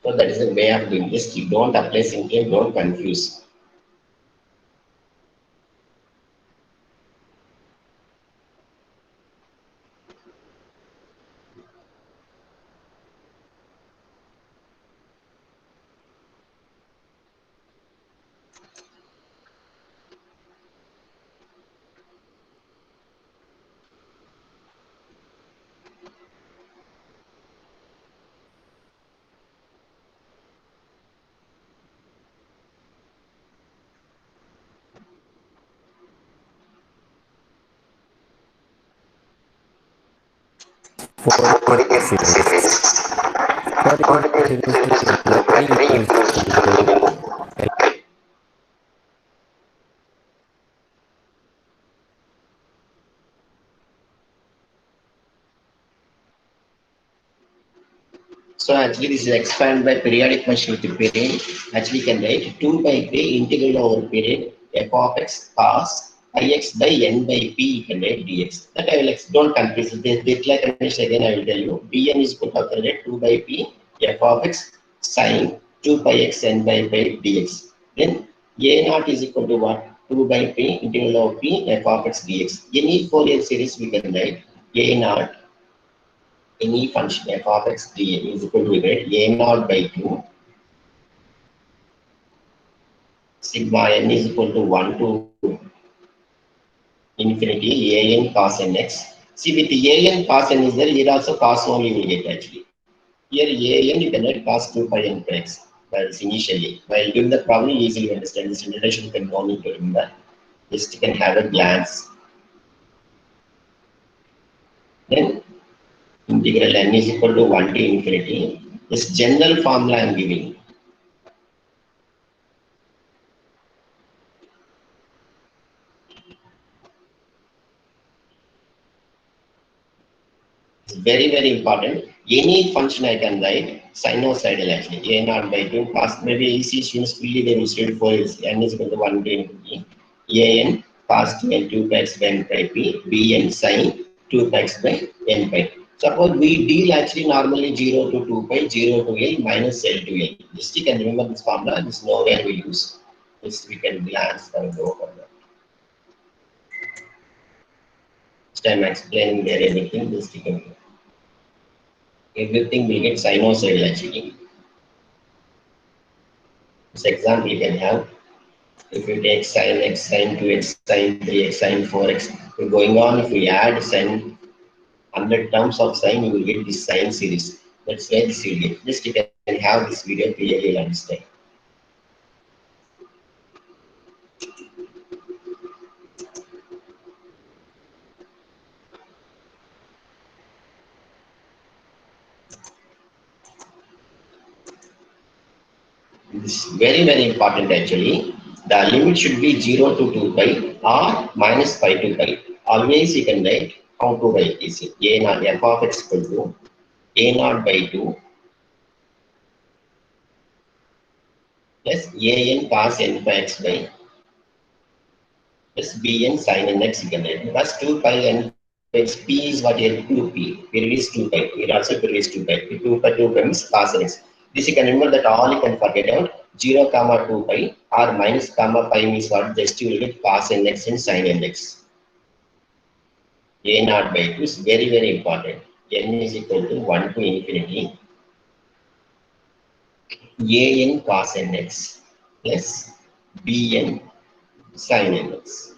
So that is a way of doing this. You don't apply simply, don't confuse. For incidence. For incidence, the very useful. So actually this is expanded by periodic function with the period. Actually you can write 2 by p integral over period f of x cos ix by n by p, you can write dx. That I will don't confuse this like again I will tell you. Dn is equal to 2 by p f of x sin 2 by x n by pi dx. Then a naught is equal to what? 2 by p integral of p f of x dx. Any Fourier series we can write a naught any function f of x dn is equal to a naught by 2 sigma n is equal to 1 to infinity a n cos n x. See with the a n cos n is there, here also cos only will get actually. Here an you can write cos 2 pi n pi x. That is initially. While doing the problem, you easily understand this introduction. You can no need to remember. Just you can have a glance. Then integral n is equal to 1 to infinity. This general formula I am giving. It's very, very important. Any function I can write sinusoidal actually. A naught by 2 cos, maybe easy students fully they will study for is n is equal to 1 to infinity. An cos 2 n 2 pi x by n pi p. Bn sin 2 pi x by n pi. Suppose we deal actually normally 0 to 2 pi, 0 to L minus L to L. Just you can remember this formula, this nowhere we use. This we can glance and go over that. Just I'm explaining there anything, just you can everything will get sinusoidal actually. This example you can have. If you take sin x, sin 2x, sin 3x, sin 4x, we're going on. If we add sin 100 terms of sine, you will get this sine series. That's where this will get. Just you can have this video clearly, you'll understand. This is very, very important actually. The limit should be 0 to 2 pi or minus pi to pi. Always you can write how to write this. A naught f of x equal to a naught by 2 plus an cos n pi x by plus bn sin n x you can write. Plus 2 pi n x p is what here 2p. Period is 2 pi. It also period is 2 pi. 2 pi 2 pi means cos n x. This you can remember that all you can forget out. 0 comma 2 pi or minus comma pi means what? Just you will get cos n x and sin n x. A naught by 2 is very, very important. N is equal to 1 to infinity. A n cos n x plus b n sin n x.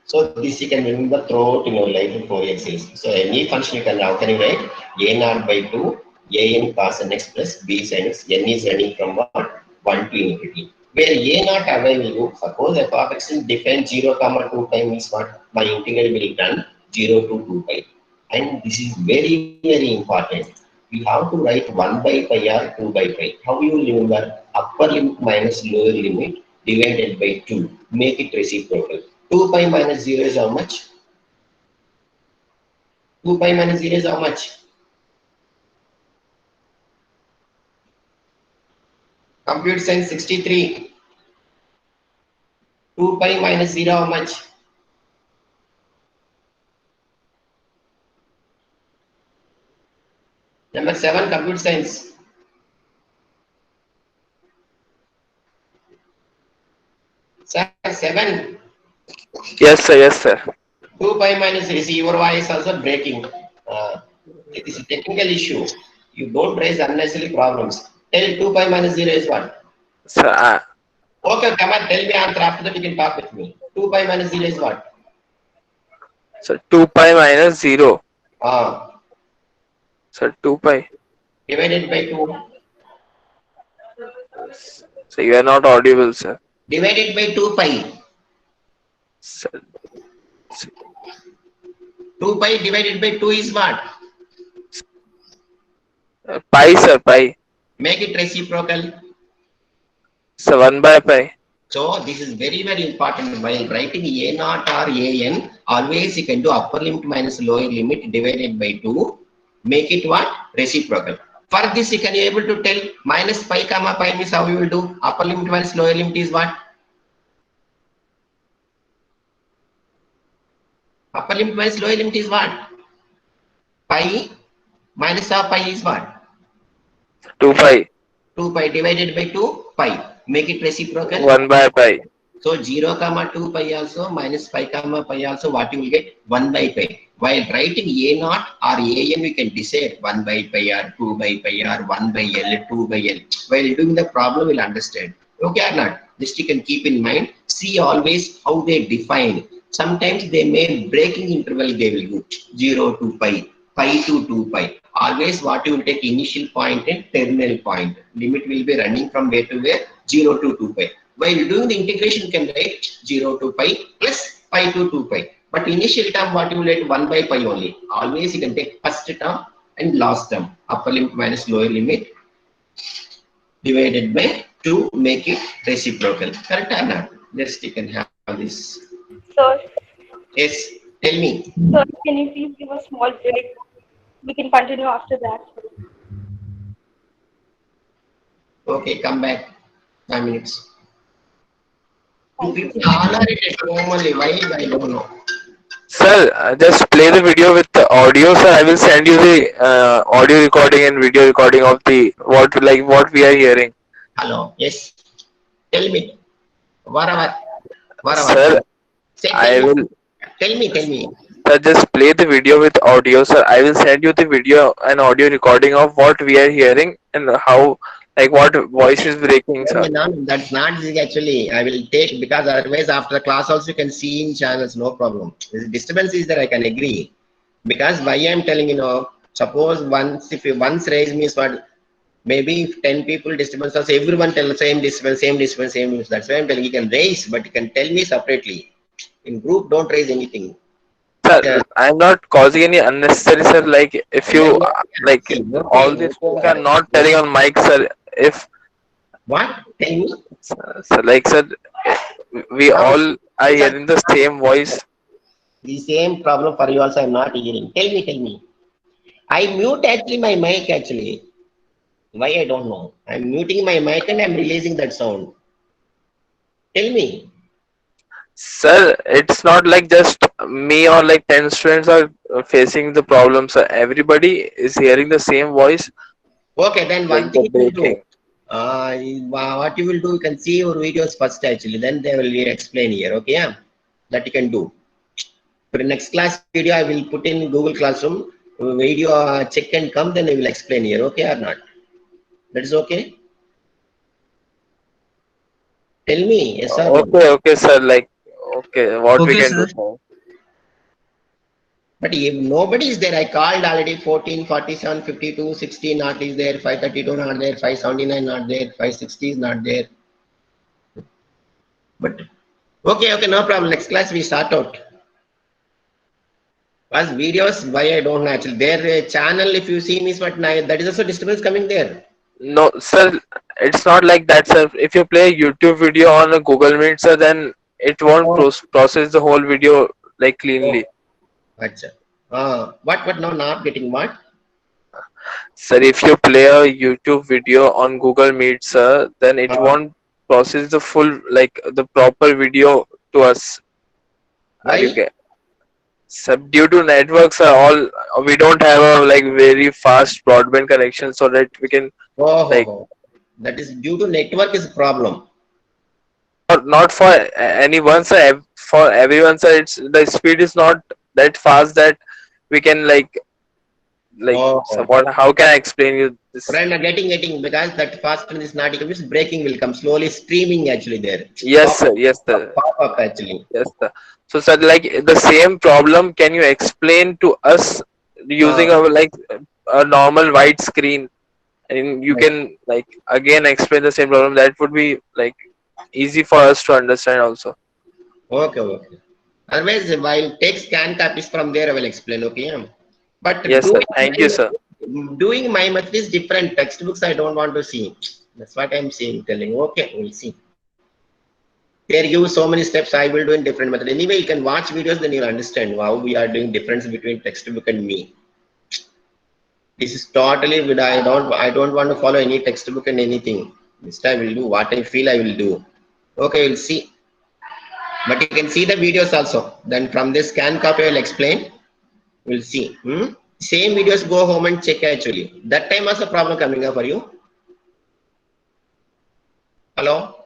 So this you can remember throughout in your life in 4 exercises. So any function you can now can you write a naught by 2 a n cos n x plus b sin x. N is running from what? 1 to infinity. Where a naught available, suppose f of x is defined 0 comma 2 pi means what? My integral will return 0 to 2 pi. And this is very, very important. We have to write 1 by pi or 2 by pi. How you will remember? Upper limit minus lower limit divided by 2. Make it reciprocal. 2 pi minus 0 is how much? 2 pi minus 0 is how much? Compute science 63. 2 pi minus 0 how much? Number 7, compute science. Sir, 7. Yes, sir. Yes, sir. 2 pi minus 0. See, your voice also breaking. It is a technical issue. You don't raise unnecessary problems. Tell 2 pi minus 0 is what? Sir, Okay, come on, tell me answer. After that, you can talk with me. 2 pi minus 0 is what? so 2 pi minus 0. Sir, 2 pi. Divided by 2. So you are not audible, sir. Divided by 2 pi. Sir, 2 pi divided by 2 is what? pi, sir, pi. Make it reciprocal. So 1 by pi. So this is very, very important. While writing a naught or an, always you can do upper limit minus lower limit divided by 2. Make it what? Reciprocal. For this, you can be able to tell minus pi comma pi means how you will do. Upper limit minus lower limit is what? Upper limit minus lower limit is what? Pi minus of pi is what? 2 pi. 2 pi divided by 2 pi. Make it reciprocal. 1 by pi. So 0 comma 2 pi also minus pi comma pi also what you will get? 1 by pi. While writing a naught or an we can decide 1 by pi or 2 by pi or 1 by L, 2 by L. While doing the problem we'll understand. Okay or not? This you can keep in mind. See always how they define. Sometimes they may breaking interval they will do 0 to pi. pi to 2 pi. Always what you will take initial point and terminal point. Limit will be running from where to where? 0 to 2 pi. While doing the integration, you can write 0 to pi plus pi to 2 pi. But initial term, what you will write 1 by pi only. Always you can take first term and last term. Upper limit minus lower limit divided by 2, make it reciprocal. Correct or not? Just you can have this. Sir, Yes, tell me. sir, can you please give a small break? We can continue after that. Okay, come back. 5 minutes. You Thank you, people sir. all are at home only. Why? I don't know. Sir, just play the video with the audio, sir. I will send you the audio recording and video recording of the what we are hearing. Hello. Yes. Tell me. Whatever. Sir, Whatever. Say, I tell me. will. Tell me. Tell me. Sir, just play the video with audio, sir. I will send you the video and audio recording of what we are hearing and how, like, what voice is breaking, sir. No, that's not easy actually. I will take because otherwise after the class also you can see in channels, no problem. The disturbance is there, I can agree. Because why I'm telling suppose once if you once raise means what maybe if 10 people disturbance also everyone tell the same disturbance, same disturbance, same disturbance. That's why I'm telling you can raise, but you can tell me separately. In group, don't raise anything. Sir, I'm not causing any unnecessary, sir. Like, if you, like, See, all these things are not telling on mic, sir. If, what? Tell me. sir, like, sir, we Now, all are hearing the same voice. the same problem for you also I'm not hearing. Tell me. I mute actually my mic actually. Why I don't know. I'm muting my mic and I'm releasing that sound. Tell me. Sir, it's not like just me or like 10 students are facing the problem, sir. Everybody is hearing the same voice, Okay, then one like the thing you will do. breaking. What you will do, you can see your videos first actually, then they will explain here. Okay, yeah? That you can do. For the next class video, I will put in Google Classroom video check and come, then I will explain here. Okay or not? That is okay? Tell me, yes or no? Okay, sir. Like, okay, what we Okay, can do, sir. sir. But if nobody is there, I called already 14, 47, 52, 60 not is there, 532 not there, 579 not there, 560 is not there. But okay, no problem. Next class we start out. As videos, why I don't know actually. Their channel, if you see me, but that is also disturbance coming there. No, sir, it's not like that, sir. If you play a YouTube video on a Google Meet, sir, then it won't Oh, process the whole video like oh, cleanly. acha. What now not getting what? Sir, if you play a YouTube video on Google Meet, sir, then it Uh, won't process the full, like the proper video to us. Are you why? get? Sir, due to networks are all, we don't have a like very fast broadband connection so that we can like Oh. That is due to network is a problem. not for anyone, sir. For everyone, sir, it's the speed is not that fast that we can like so Oh. what? How can I explain you this? Friend, getting because that faster is not equal, means breaking will come slowly streaming actually there. Yes, sir. Yes, sir. Pop up actually. Yes, sir. So, sir, like the same problem, can you explain to us using Uh, a like a normal white screen, and you can like again explain the same problem? That would be like easy for us to understand also. okay. Otherwise, while take scan copies from there, I will explain. Okay. Yeah. But Yes, sir. Thank you, sir. doing my method is different. Textbooks I don't want to see. That's what I'm saying. Telling. Okay, we'll see. They give so many steps. I will do in different method. Anyway, you can watch videos, then you'll understand how we are doing difference between textbook and me. This is totally good. I don't want to follow any textbook and anything. This time I will do what I feel I will do. Okay, we'll see. But you can see the videos also. Then from this scan copy I will explain. We'll see. Same videos, go home and check actually. That time also problem coming up for you. Hello?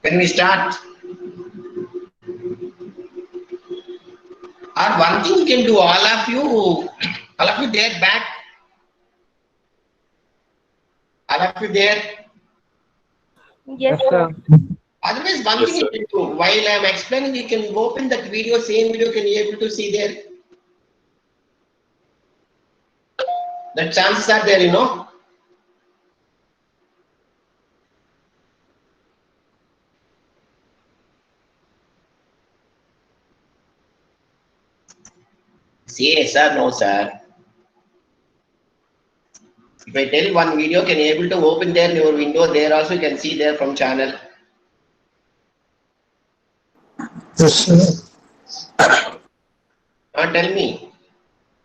Can we start? Or one thing you can do, all of you there back, all of you there. Yes, sir. Otherwise, one thing you can do, while I am explaining, you can open that video, same video, can you able to see there? The chances are there, you know. Say yes or no, sir. If I tell one video, can you able to open there your window? There also you can see there from channel. Yes, sir. Tell me,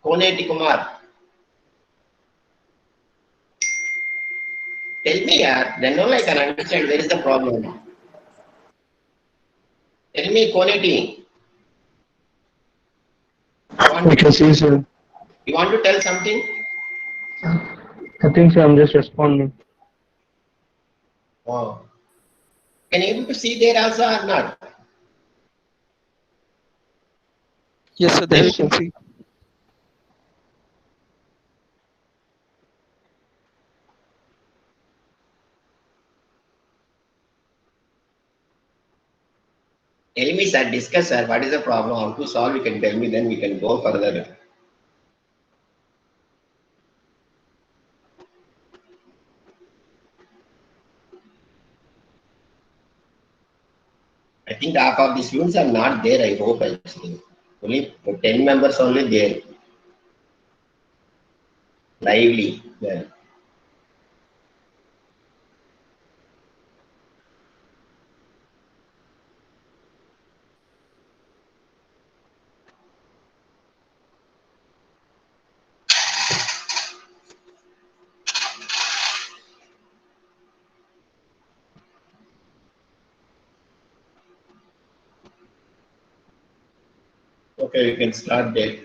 Koneti Kumar. Tell me, then only I can understand where is the problem. Tell me, Koneti. We can see, sir. You want to tell something? I think so. I'm just responding. Oh. Can you able to see there also or not? Yes, sir. There Yes, you can sir. see. Tell me, sir, discuss, sir, what is the problem, how to solve, you can tell me, then we can go further. I think half of the students are not there, I hope actually. Only 10 members only there. Lively. Yeah. Okay, you can start there.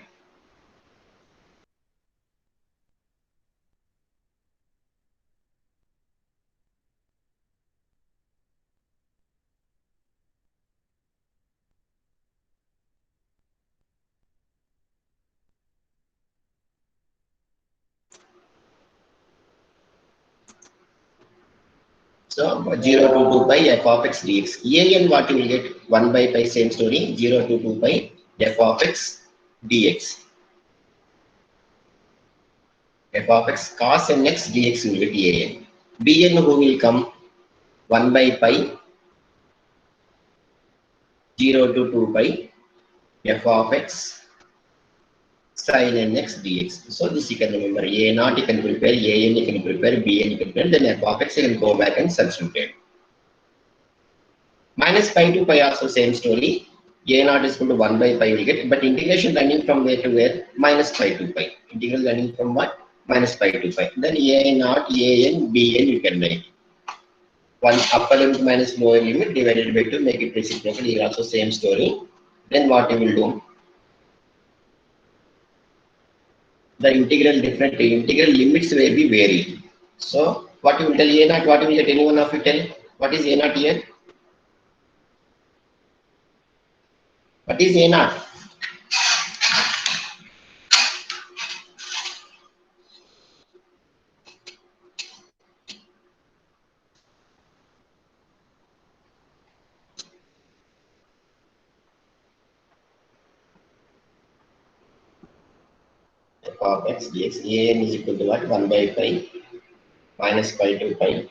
So 0 to 2 pi f of x dx. A n what you will get? 1 by pi, same story. 0 to 2 pi f of x dx. F of x cos nx dx will get a n. B n who will come? 1 by pi 0 to 2 pi f of x sin nx dx. So this you can remember. A naught you can prepare, a n you can prepare, b n you can prepare, then f of x you can go back and substitute. Minus pi to pi also same story. A naught is equal to 1 by pi will get, but integration running from where to where? Minus pi to pi. Integral running from what? Minus pi to pi. Then a naught, a n, b n you can write. One upper limit minus lower limit divided by 2, make it reciprocal. Here also same story. Then what you will do? The integral different integral limits will be varied. So what you will tell a naught, what you will get? Any one of you tell? What is a naught here? What is a naught? F of x dx. A n is equal to what? 1 by pi minus pi to pi.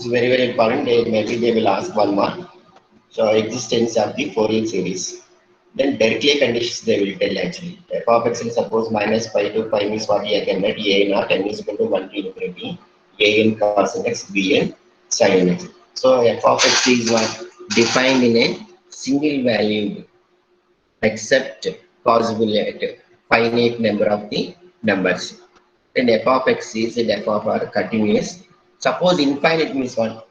It's very, very important. Maybe they will ask one more. So existence of the Fourier series. Then Berkeley conditions they will tell actually. F of x is suppose minus pi to pi means what I can write a naught n is equal to 1 to infinity a n cos x b n sin x. So f of x is what defined in a single valued except possible at finite number of the numbers. Then f of x is and f of r continuous. Suppose infinite means what?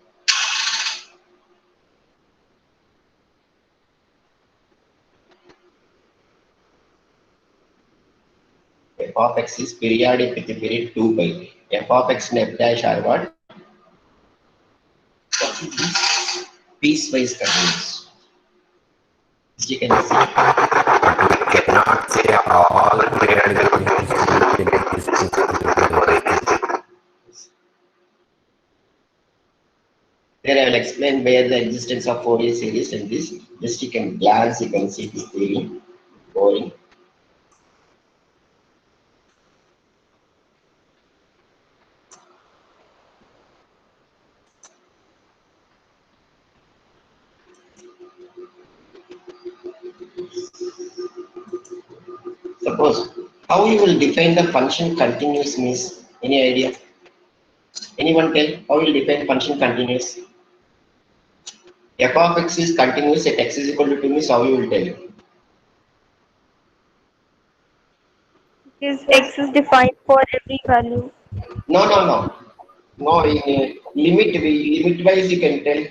F of x is periodic with the period 2 pi. F of x and f dash are what? Piecewise continuous. As you can see. Cannot say all periodic intervals will exist in simple. There I will explain where the existence of Fourier series and this. Just you can glance, you can see this theory. Boring. Suppose, how you will define the function continuous means? Any idea? Anyone tell how you will define function continuous? F of x is continuous at x is equal to 2 means how you will tell? Because x is defined for every value. No. No, in limit wise you can tell.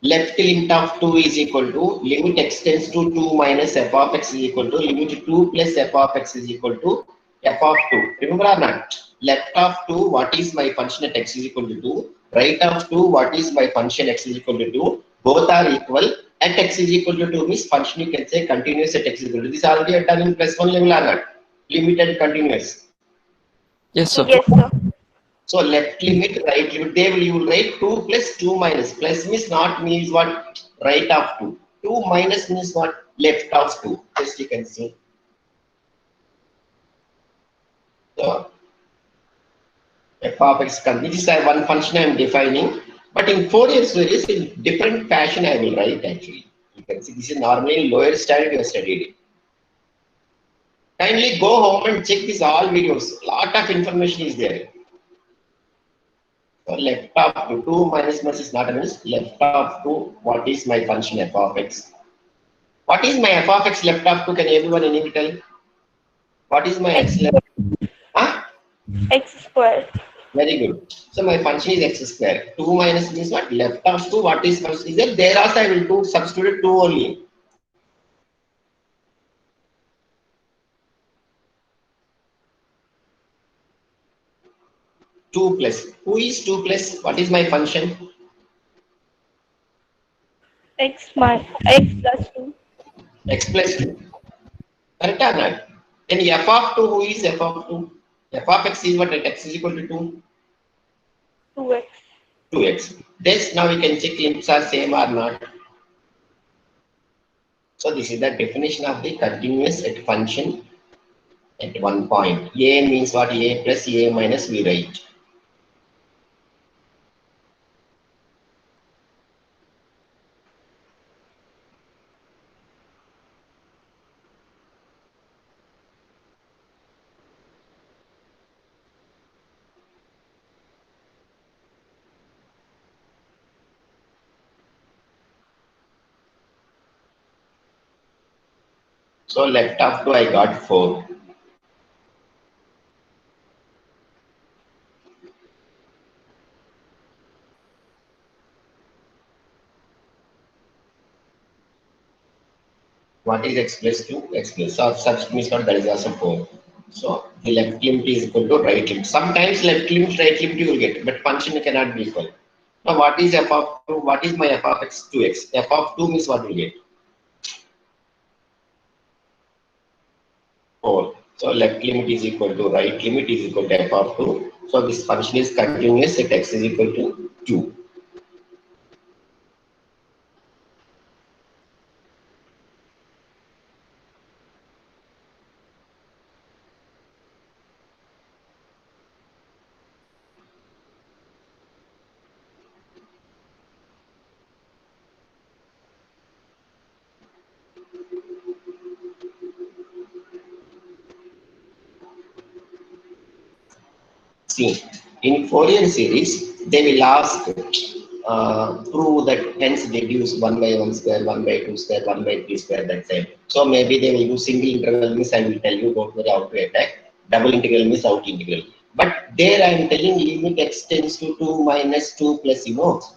Left limit of 2 is equal to limit x tends to 2 minus f of x is equal to limit 2 plus f of x is equal to f of 2. Remember or not? Left of 2, what is my function at x is equal to 2? Right of 2, what is my function x is equal to 2? Both are equal. At x is equal to 2 means function you can say continuous at x is equal to. This already are done in +1 level or not? Limited continuous. Yes, sir. Yes, sir. So left limit, right limit, they will you will write 2 plus 2 minus. Plus means not means what? Right of 2. 2 minus means what? Left of 2. Just you can see. So f of x, this is one function I am defining. But in Fourier series, in different fashion I will write actually. You can see this is normally lower standard you have studied it. Kindly go home and check this all videos. Lot of information is there. So left of 2 minus is not a minus. Left of 2, what is my function f of x? What is my f of x left of 2? Can everyone any tell? What is my x left? Huh? X squared. Very good. So my function is x square. 2 minus means what? Left of 2, what is function? Is that there also I will do substitute 2 only. Two plus. Who is 2 plus? What is my function? X plus 2. X plus 2. Correct or not? Then f of 2, who is f of 2? F of x is what at x is equal to 2? 2x. 2x. This now we can check limits are same or not. So this is the definition of the continuous at function at one point. A means what? A plus A minus we write. So left of 2 I got 4. What is x plus 2? X plus. So substitute means what? That is also 4. So the left limit is equal to right limit. Sometimes left limit, right limit you will get, but function cannot be equal. Now what is f of 2? What is my f of x? 2x. F of 2 means what we get? 4. So left limit is equal to right limit is equal to f of 2. So this function is continuous at x is equal to 2. See, in Fourier series, they will ask, prove that hence deduce 1 by 1 square, 1 by 2 square, 1 by 3 square, that side. So maybe they will use single integral means I will tell you don't worry how to attack. Double integral means out integral. But there I am telling limit x tends to 2 minus 2 plus,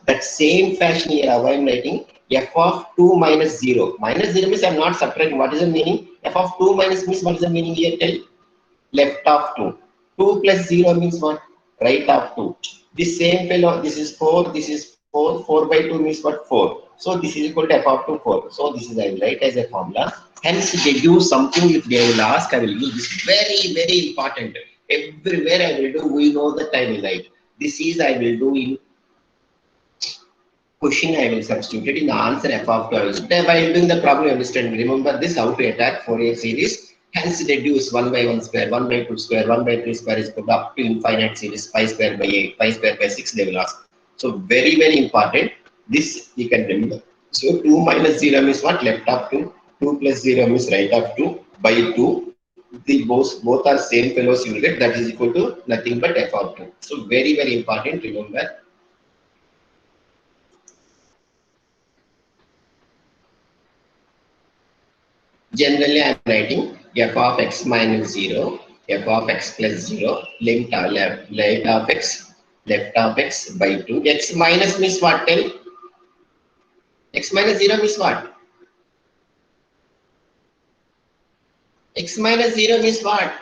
that same fashion here I am writing f of 2 minus 0. Minus 0 means I am not subtracting. What is the meaning? F of 2 minus means what is the meaning here? Tell. Left of 2. 2 plus 0 means what? Right of 2. This same fellow, this is 4, this is 4. 4 by 2 means what? 4. So this is equal to f of 2, 4. So this is I will write as a formula. Hence deduce something if they will ask, I will use this. Very, very important. Everywhere I will do, we know that I will write. This is I will do in question, I will substitute it in the answer f of 2. While doing the problem, understand. Remember this, how to attack Fourier series. Hence reduce 1 by 1 square, 1 by 2 square, 1 by 3 square is equal to up to infinite series, pi square by 8, pi square by 6 they will ask. So very, very important. This you can remember. So 2 minus 0 means what? Left of 2. 2 plus 0 means right of 2 by 2. The both are same fellows you will get, that is equal to nothing but f of 2. So very, very important, remember. Generally I am writing f of x minus 0, f of x plus 0, left of x by 2. X minus means what? Tell. X minus 0 means what? X minus 0 means what?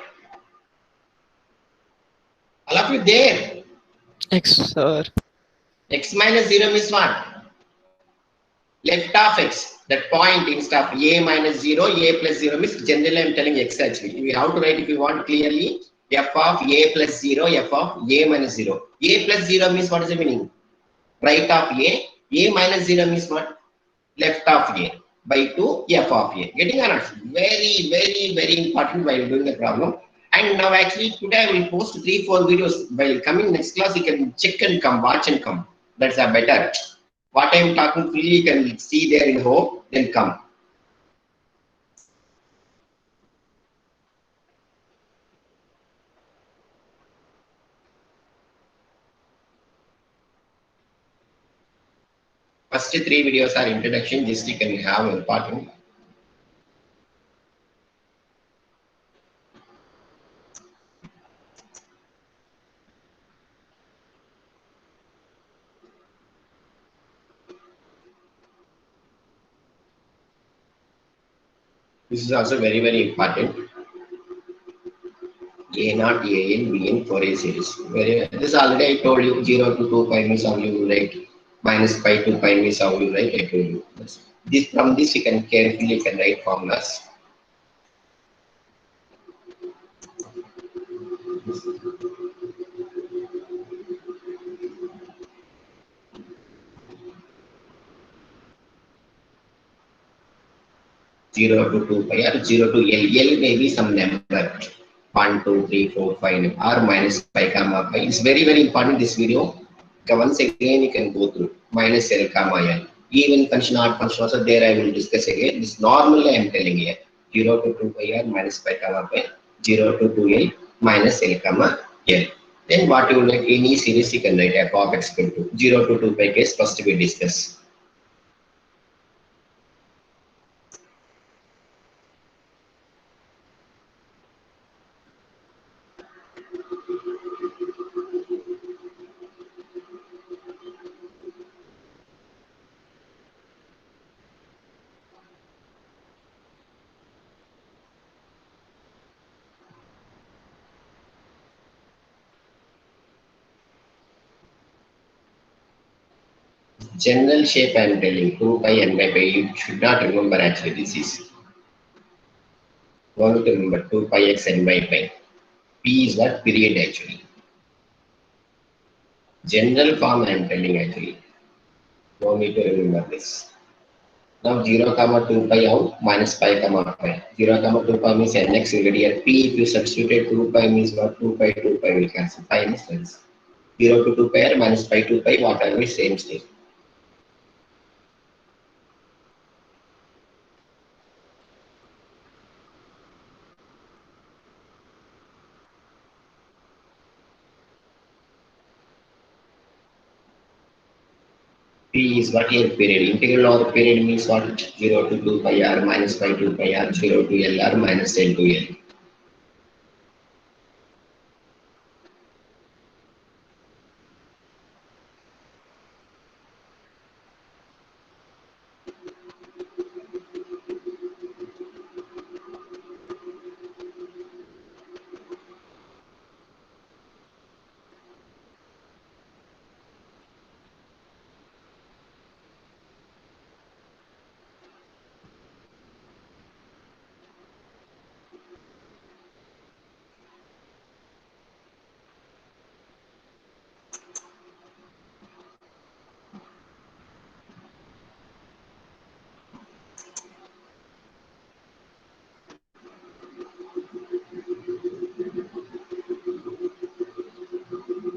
All of you there? X, sir. X minus 0 means what? Left of x, that point instead of a minus 0, a plus 0 means generally I am telling x actually. We have to write, if you want clearly, f of a plus 0, f of a minus 0. A plus 0 means what is the meaning? Right of a minus 0 means what? Left of a by 2 f of a. Getting or not? Very, very, very important while doing the problem. And now actually today I will post 3-4 videos. While coming next class, you can check and come, watch and come. That's a better. What I am talking freely, you can see there in home, then come. First 3 videos are introduction, just you can have important. This is also very, very important. A naught, A n, B n for a series. This already I told you, 0 to 2 pi means how you write, minus pi to pi means how you write, I told you. This, from this you can carefully can write formulas. Zero to 2 pi or 0 to L. L may be some number. 1, 2, 3, 4, 5, or minus pi comma pi. It's very, very important this video. Once again you can go through minus L comma L. Even function, odd function also there I will discuss again. This normally I am telling here. 0 to 2 pi or minus pi comma pi. 0 to 2L minus L comma L. Then what you will like, any series you can write f of x equal to 0 to 2 pi case first we discuss. General shape I am telling 2 pi n by pi. You should not remember actually this is. You want to remember 2 pi x n by pi. P is what? Period actually. General form I am telling actually. No need to remember this. Now 0 comma 2 pi out minus pi comma pi. 0 comma 2 pi means nx will get here. P if you substitute 2 pi means what? 2 pi will cancel. Pi means less. 0 to 2 pi or minus pi 2 pi whatever is same state. P is what here period. Integral over period means what? 0 to 2 pi r minus pi 2 pi r 0 to L r minus L to L.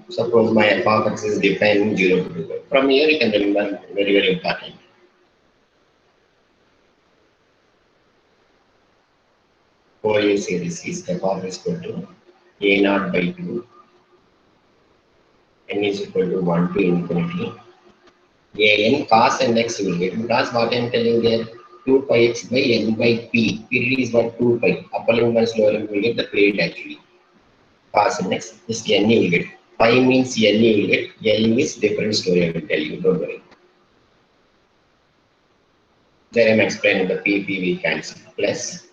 Suppose my f of x is defined 0 to 2 pi. From here you can remember very, very important. Fourier series is f of x equal to a naught by 2, n is equal to 1 to infinity. A n cos n x will get, because what I am telling there, 2 pi x by n by p. Period is what? 2 pi. Upper limit minus lower limit will get the period actually. Cos n x, this n you will get. Pi means n you will get. L is different story, I will tell you, don't worry. There I am explaining the p we cancel. Plus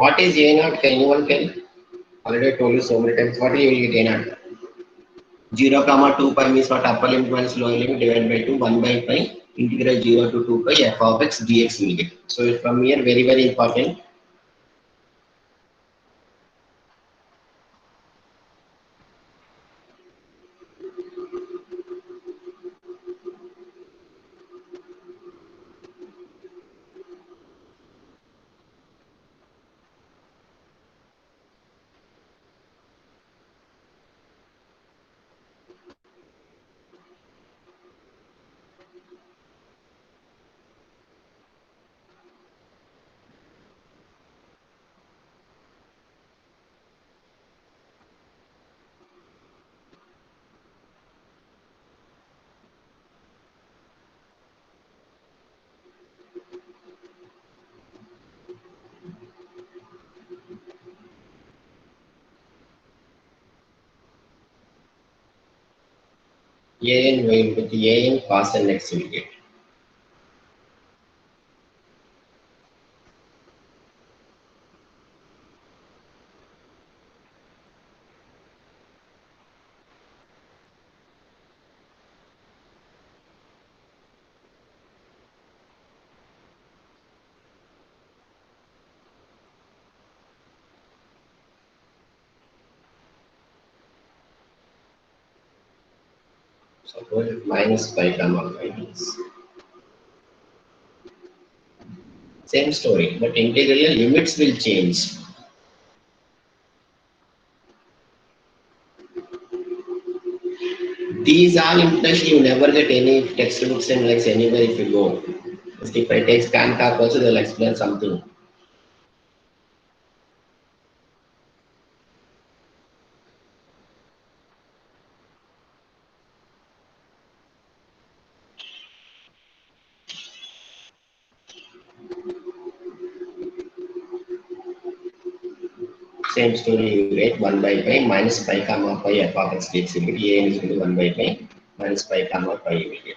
what is a naught? Can anyone tell? Already told you so many times. What you will get a naught? 0 comma 2 pi means what? Upper limit minus lower limit divided by 2, 1 by pi, integral 0 to 2 pi f of x dx will get. So from here, very, very important. A n will with a n cos n x will get. Suppose minus pi comma pi means same story, but integral limits will change. These all implies you never get any textbooks and like anywhere if you go. If I take scan card also, they'll explain something. Same story you get 1 by pi minus pi comma pi f of x dx will get. A n is equal to 1 by pi minus pi comma pi you will get.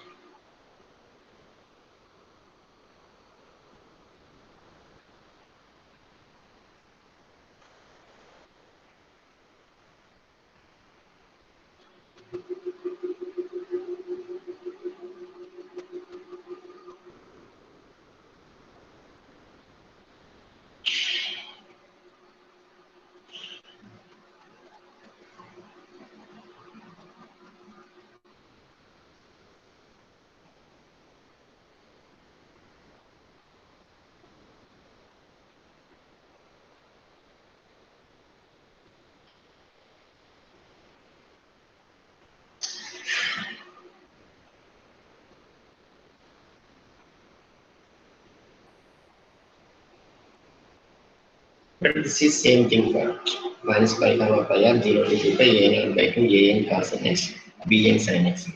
But this is same thing for minus pi comma pi r 0 to 2 pi a n by 2 a n cos n x b n sin x.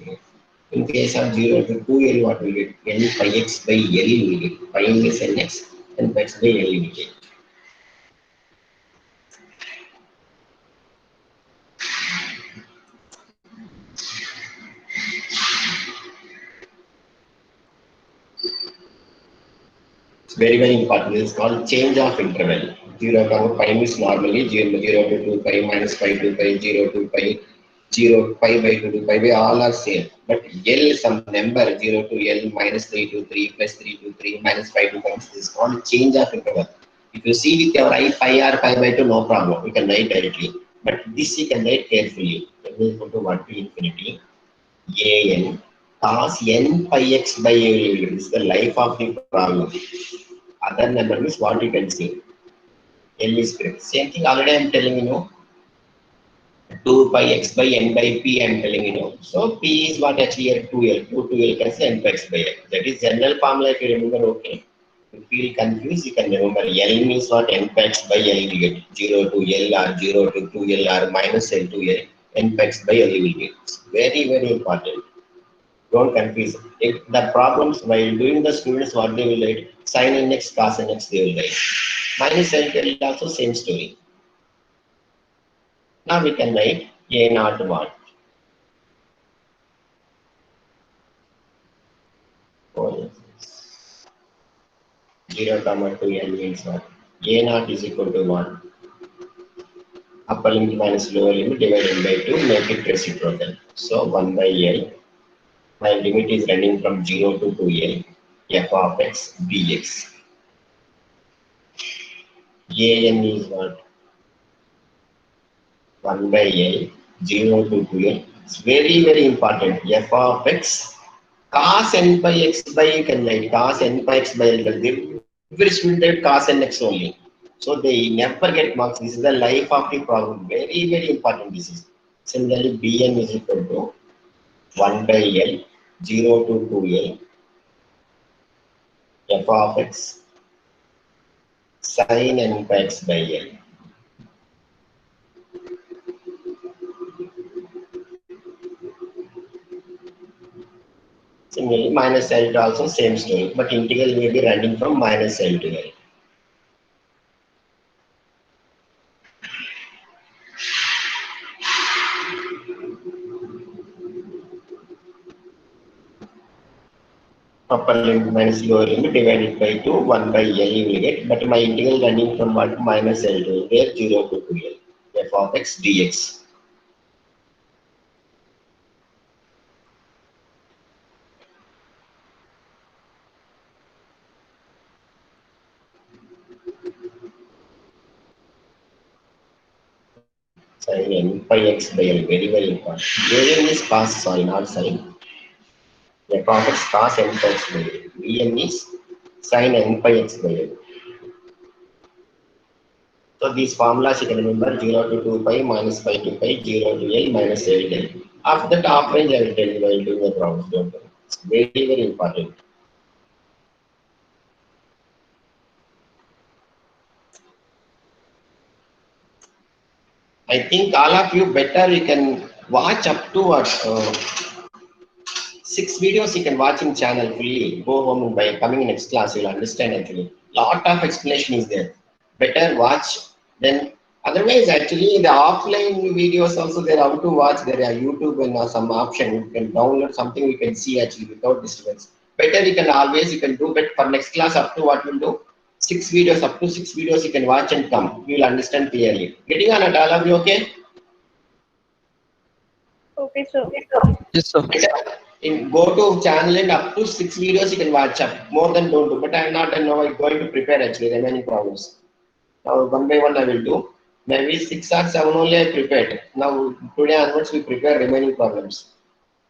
In case of 0 to 2l, what we get? N pi x by l will get. Pi means n x and pi x by l will get. It's very, very important. This is called change of interval. 0 comma pi means normally 0 to 2 pi minus pi 2 pi 0 to pi 0 pi by 2 to pi by all are same. But L some number 0 to L minus 3 to 3 plus 3 to 3 minus 5 to 5. This is called change of interval. If you see with your eye pi r pi by 2, no problem. You can write directly. But this you can write carefully. N is equal to 1 to infinity. A n cos n pi x by a is the life of the problem. Other number is what you can see. L is correct. Same thing already I am telling you. 2 pi x by n by p I am telling you. So p is what actually here 2l. 2l can say n pi x by l. That is general formula if you remember. Okay. If you feel confused, you can remember L means what n pi x by L will get 0 to L or 0 to 2L or minus L to L. N pi x by L will get. It's very, very important. Don't confuse. If the problems while doing the students what they will write, sin n x, cos n x they will write. Minus L to L also same story. Now we can write A naught what? 0 comma 2L means what? A naught is equal to 1. Upper limit minus lower limit divided by 2, make it reciprocal. So 1 by L. My limit is running from 0 to 2L. F of x dx. An is what? 1 by L, 0 to 2L. It's very, very important. F of x, cos n by x by you can write cos n by x by L. Every student write cos n x only. So they never get marks. This is the life of the problem. Very, very important. This is. Similarly, Bn is equal to 1 by L, 0 to 2L. F of x sin n by x by L. Similarly, minus L to also same story, but integral may be running from minus L to L. Upper limit minus lower limit divided by 2, 1 by L you will get, but my integral running from what? Minus L to L, 0 to 2L. F of x dx. Sin n pi x by L, very, very important. An is cos, sorry, not sin. F of x cos n pi x by L. Bn is sin n pi x by L. So these formulas you can remember 0 to 2 pi minus pi to pi, 0 to L minus L to L. After that half range I will tell you while doing the problems. Don't worry. It's very, very important. I think all of you better you can watch up to 6 videos you can watch in channel fully. Go home by coming in next class you'll understand actually. Lot of explanation is there. Better watch. Then otherwise actually the offline videos also there how to watch. There are YouTube and some option you can download something you can see actually without disturbance. Better you can always you can do, but for next class up to what we'll do. 6 videos, up to 6 videos you can watch and come. You will understand clearly. Getting on it, all of you okay? Okay, sir. Yes, sir. In go to channel and up to 6 videos you can watch up. More than don't do. But I am not now I'm going to prepare actually remaining problems. Now one by one I will do. Maybe 6 or 7 only I prepared. Now today onwards we prepare remaining problems.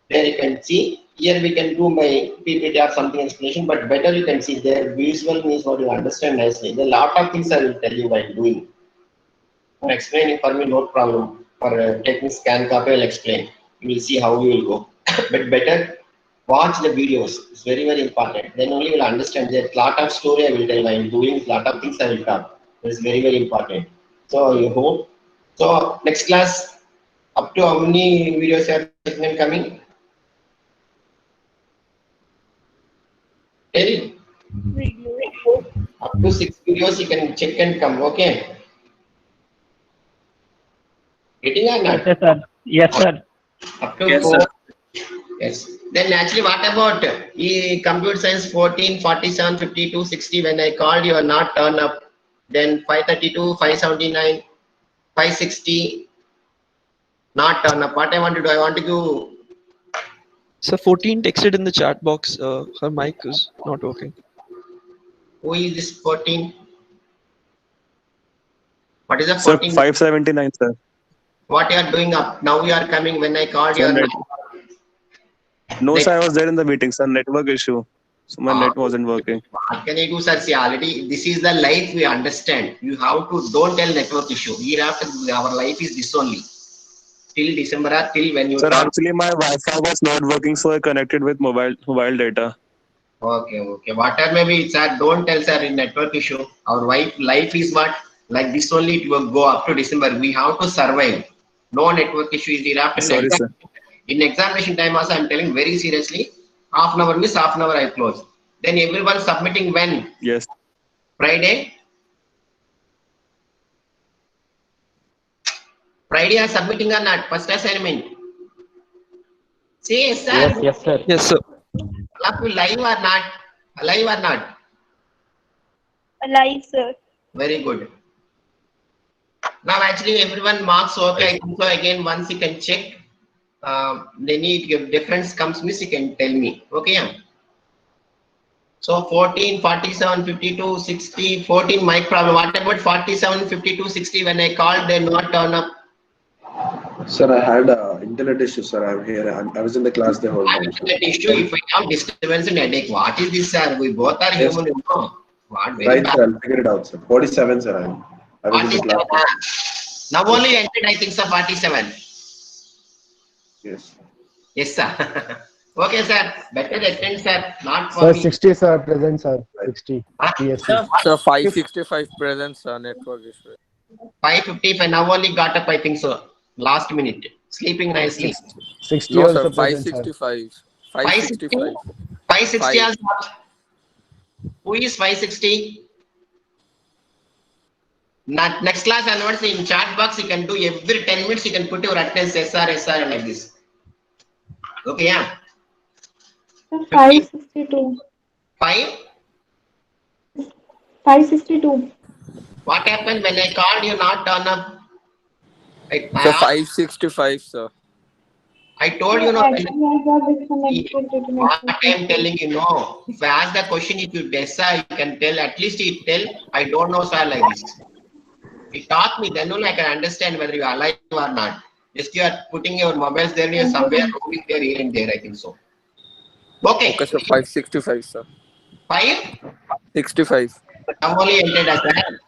There you can see. Here we can do my PPT or something explanation, but better you can see there visual means what you understand nicely. There are a lot of things I will tell you while doing. For explaining for me, no problem. For taking scan copy, I'll explain. You will see how you will go. But better watch the videos. It's very, very important. Then only you will understand. There's a lot of story I will tell while doing. A lot of things I will talk. It's very, very important. So you hope. So next class, up to how many videos are coming? Tell up to 6 videos you can check and come. Okay. Getting or not? Yes, sir. Yes, sir. Up to Yes, 4. sir. Yes. Then actually what about computer science 14, 47, 52, 60 when I called you are not turn up. Then 532, 579, 560 not turn up. What I want to do? I want to do. Sir, 14 texted in the chat box. Her mic is not working. Who is this 14? What is the Sir, 14? 579, sir. What you are doing up? Now you are coming when I called you Same are right. not. No, sir, I was there in the meeting, sir. Network issue. So my net wasn't working. What can I do, sir? See, already this is the life we understand. You have to don't tell network issue. Hereafter, our life is this only. Till December or till when you Sir, talk. actually my Wi-Fi was not working, so I connected with mobile data. Okay. Whatever maybe, sir, don't tell, sir, in network issue. Our life is what? Like this only, it will go up to December. We have to survive. No network issue is hereafter. Sorry, sir. In examination time also, I'm telling very seriously, half an hour miss, half an hour I close. Then everyone submitting when? Yes. Friday? Friday are submitting or not? First assignment. See, sir. Yes, sir. Yes, sir. Live or not? Alive or not? Alive, sir. Very good. Now actually everyone marks okay. I think so again once you can check. Any difference comes miss, you can tell me. Okay. Yeah. So 14, 47, 52, 60, 14 mic problem. What about 47, 52, 60 when I called they not turn up? Sir, I had internet issue, sir. I'm here. I was in the class the whole time. Internet issue. If I have disturbance and headache, what is this, sir? We both are Yes. human. You know. What very Right, bad. sir. I'll figure it out, sir. 47, sir. I was in the class. 47. Now only entered, I think, sir, 47. Yes. Yes, sir. Okay, sir. Better attend, sir. Not for Sir, me. 60, sir, present, sir. 60. PSC. Sir, 565 present, sir. Network issue. 5:55. Now only got up, I think so. Last minute. Sleeping nicely. 60 No, also sir. present, sir. 565. 560? 565. 560 Five. also what? Who is 560? Next class onwards in chat box you can do every 10 minutes you can put your attendance SR like this. Okay, yeah. 562. 562. What happened when I called you not turn up? Sir, 565, sir. I told you no. Actually, I got disconnected due to What network I am telling you, no. If I ask the question, if you decide, you can tell. At least you tell. I don't know, sir, like this. You taught me, then only I can understand whether you are alive or not. Just you are putting your mobiles there, you are somewhere, roaming there, here and there. I think so. Okay. Okay, sir. 565, sir. 565. 65. Now only entered as that.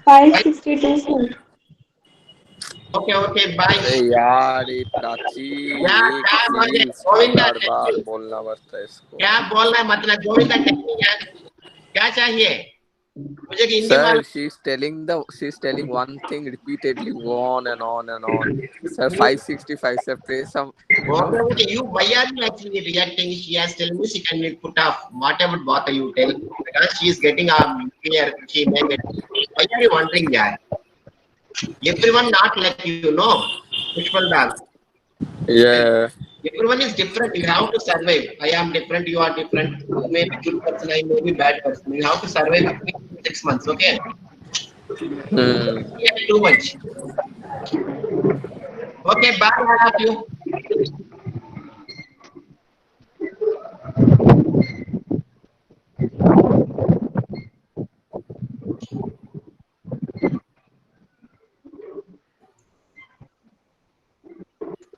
562, sir. Okay, bye. अरे यार ये प्राची यार, एक क्या बोले? चीज गोविंदा, बार बोलना पड़ता है इसको क्या बोलना है मतलब गोविंदा टेक्निक है क्या चाहिए मुझे कि हिंदी Sir, मालूम she's telling one thing repeatedly on and on and on. Sir, 565. Sir, play some. okay you why are you actually reacting she has told me she can be put off whatever bother you tell because she is getting clear she may get why are you wondering yaar everyone not like you know Pushpal dog Yeah. everyone is different you have to survive I am different you are different you may be good person I may be bad person you have to survive with me 6 months okay Hmm. too much okay bye all of you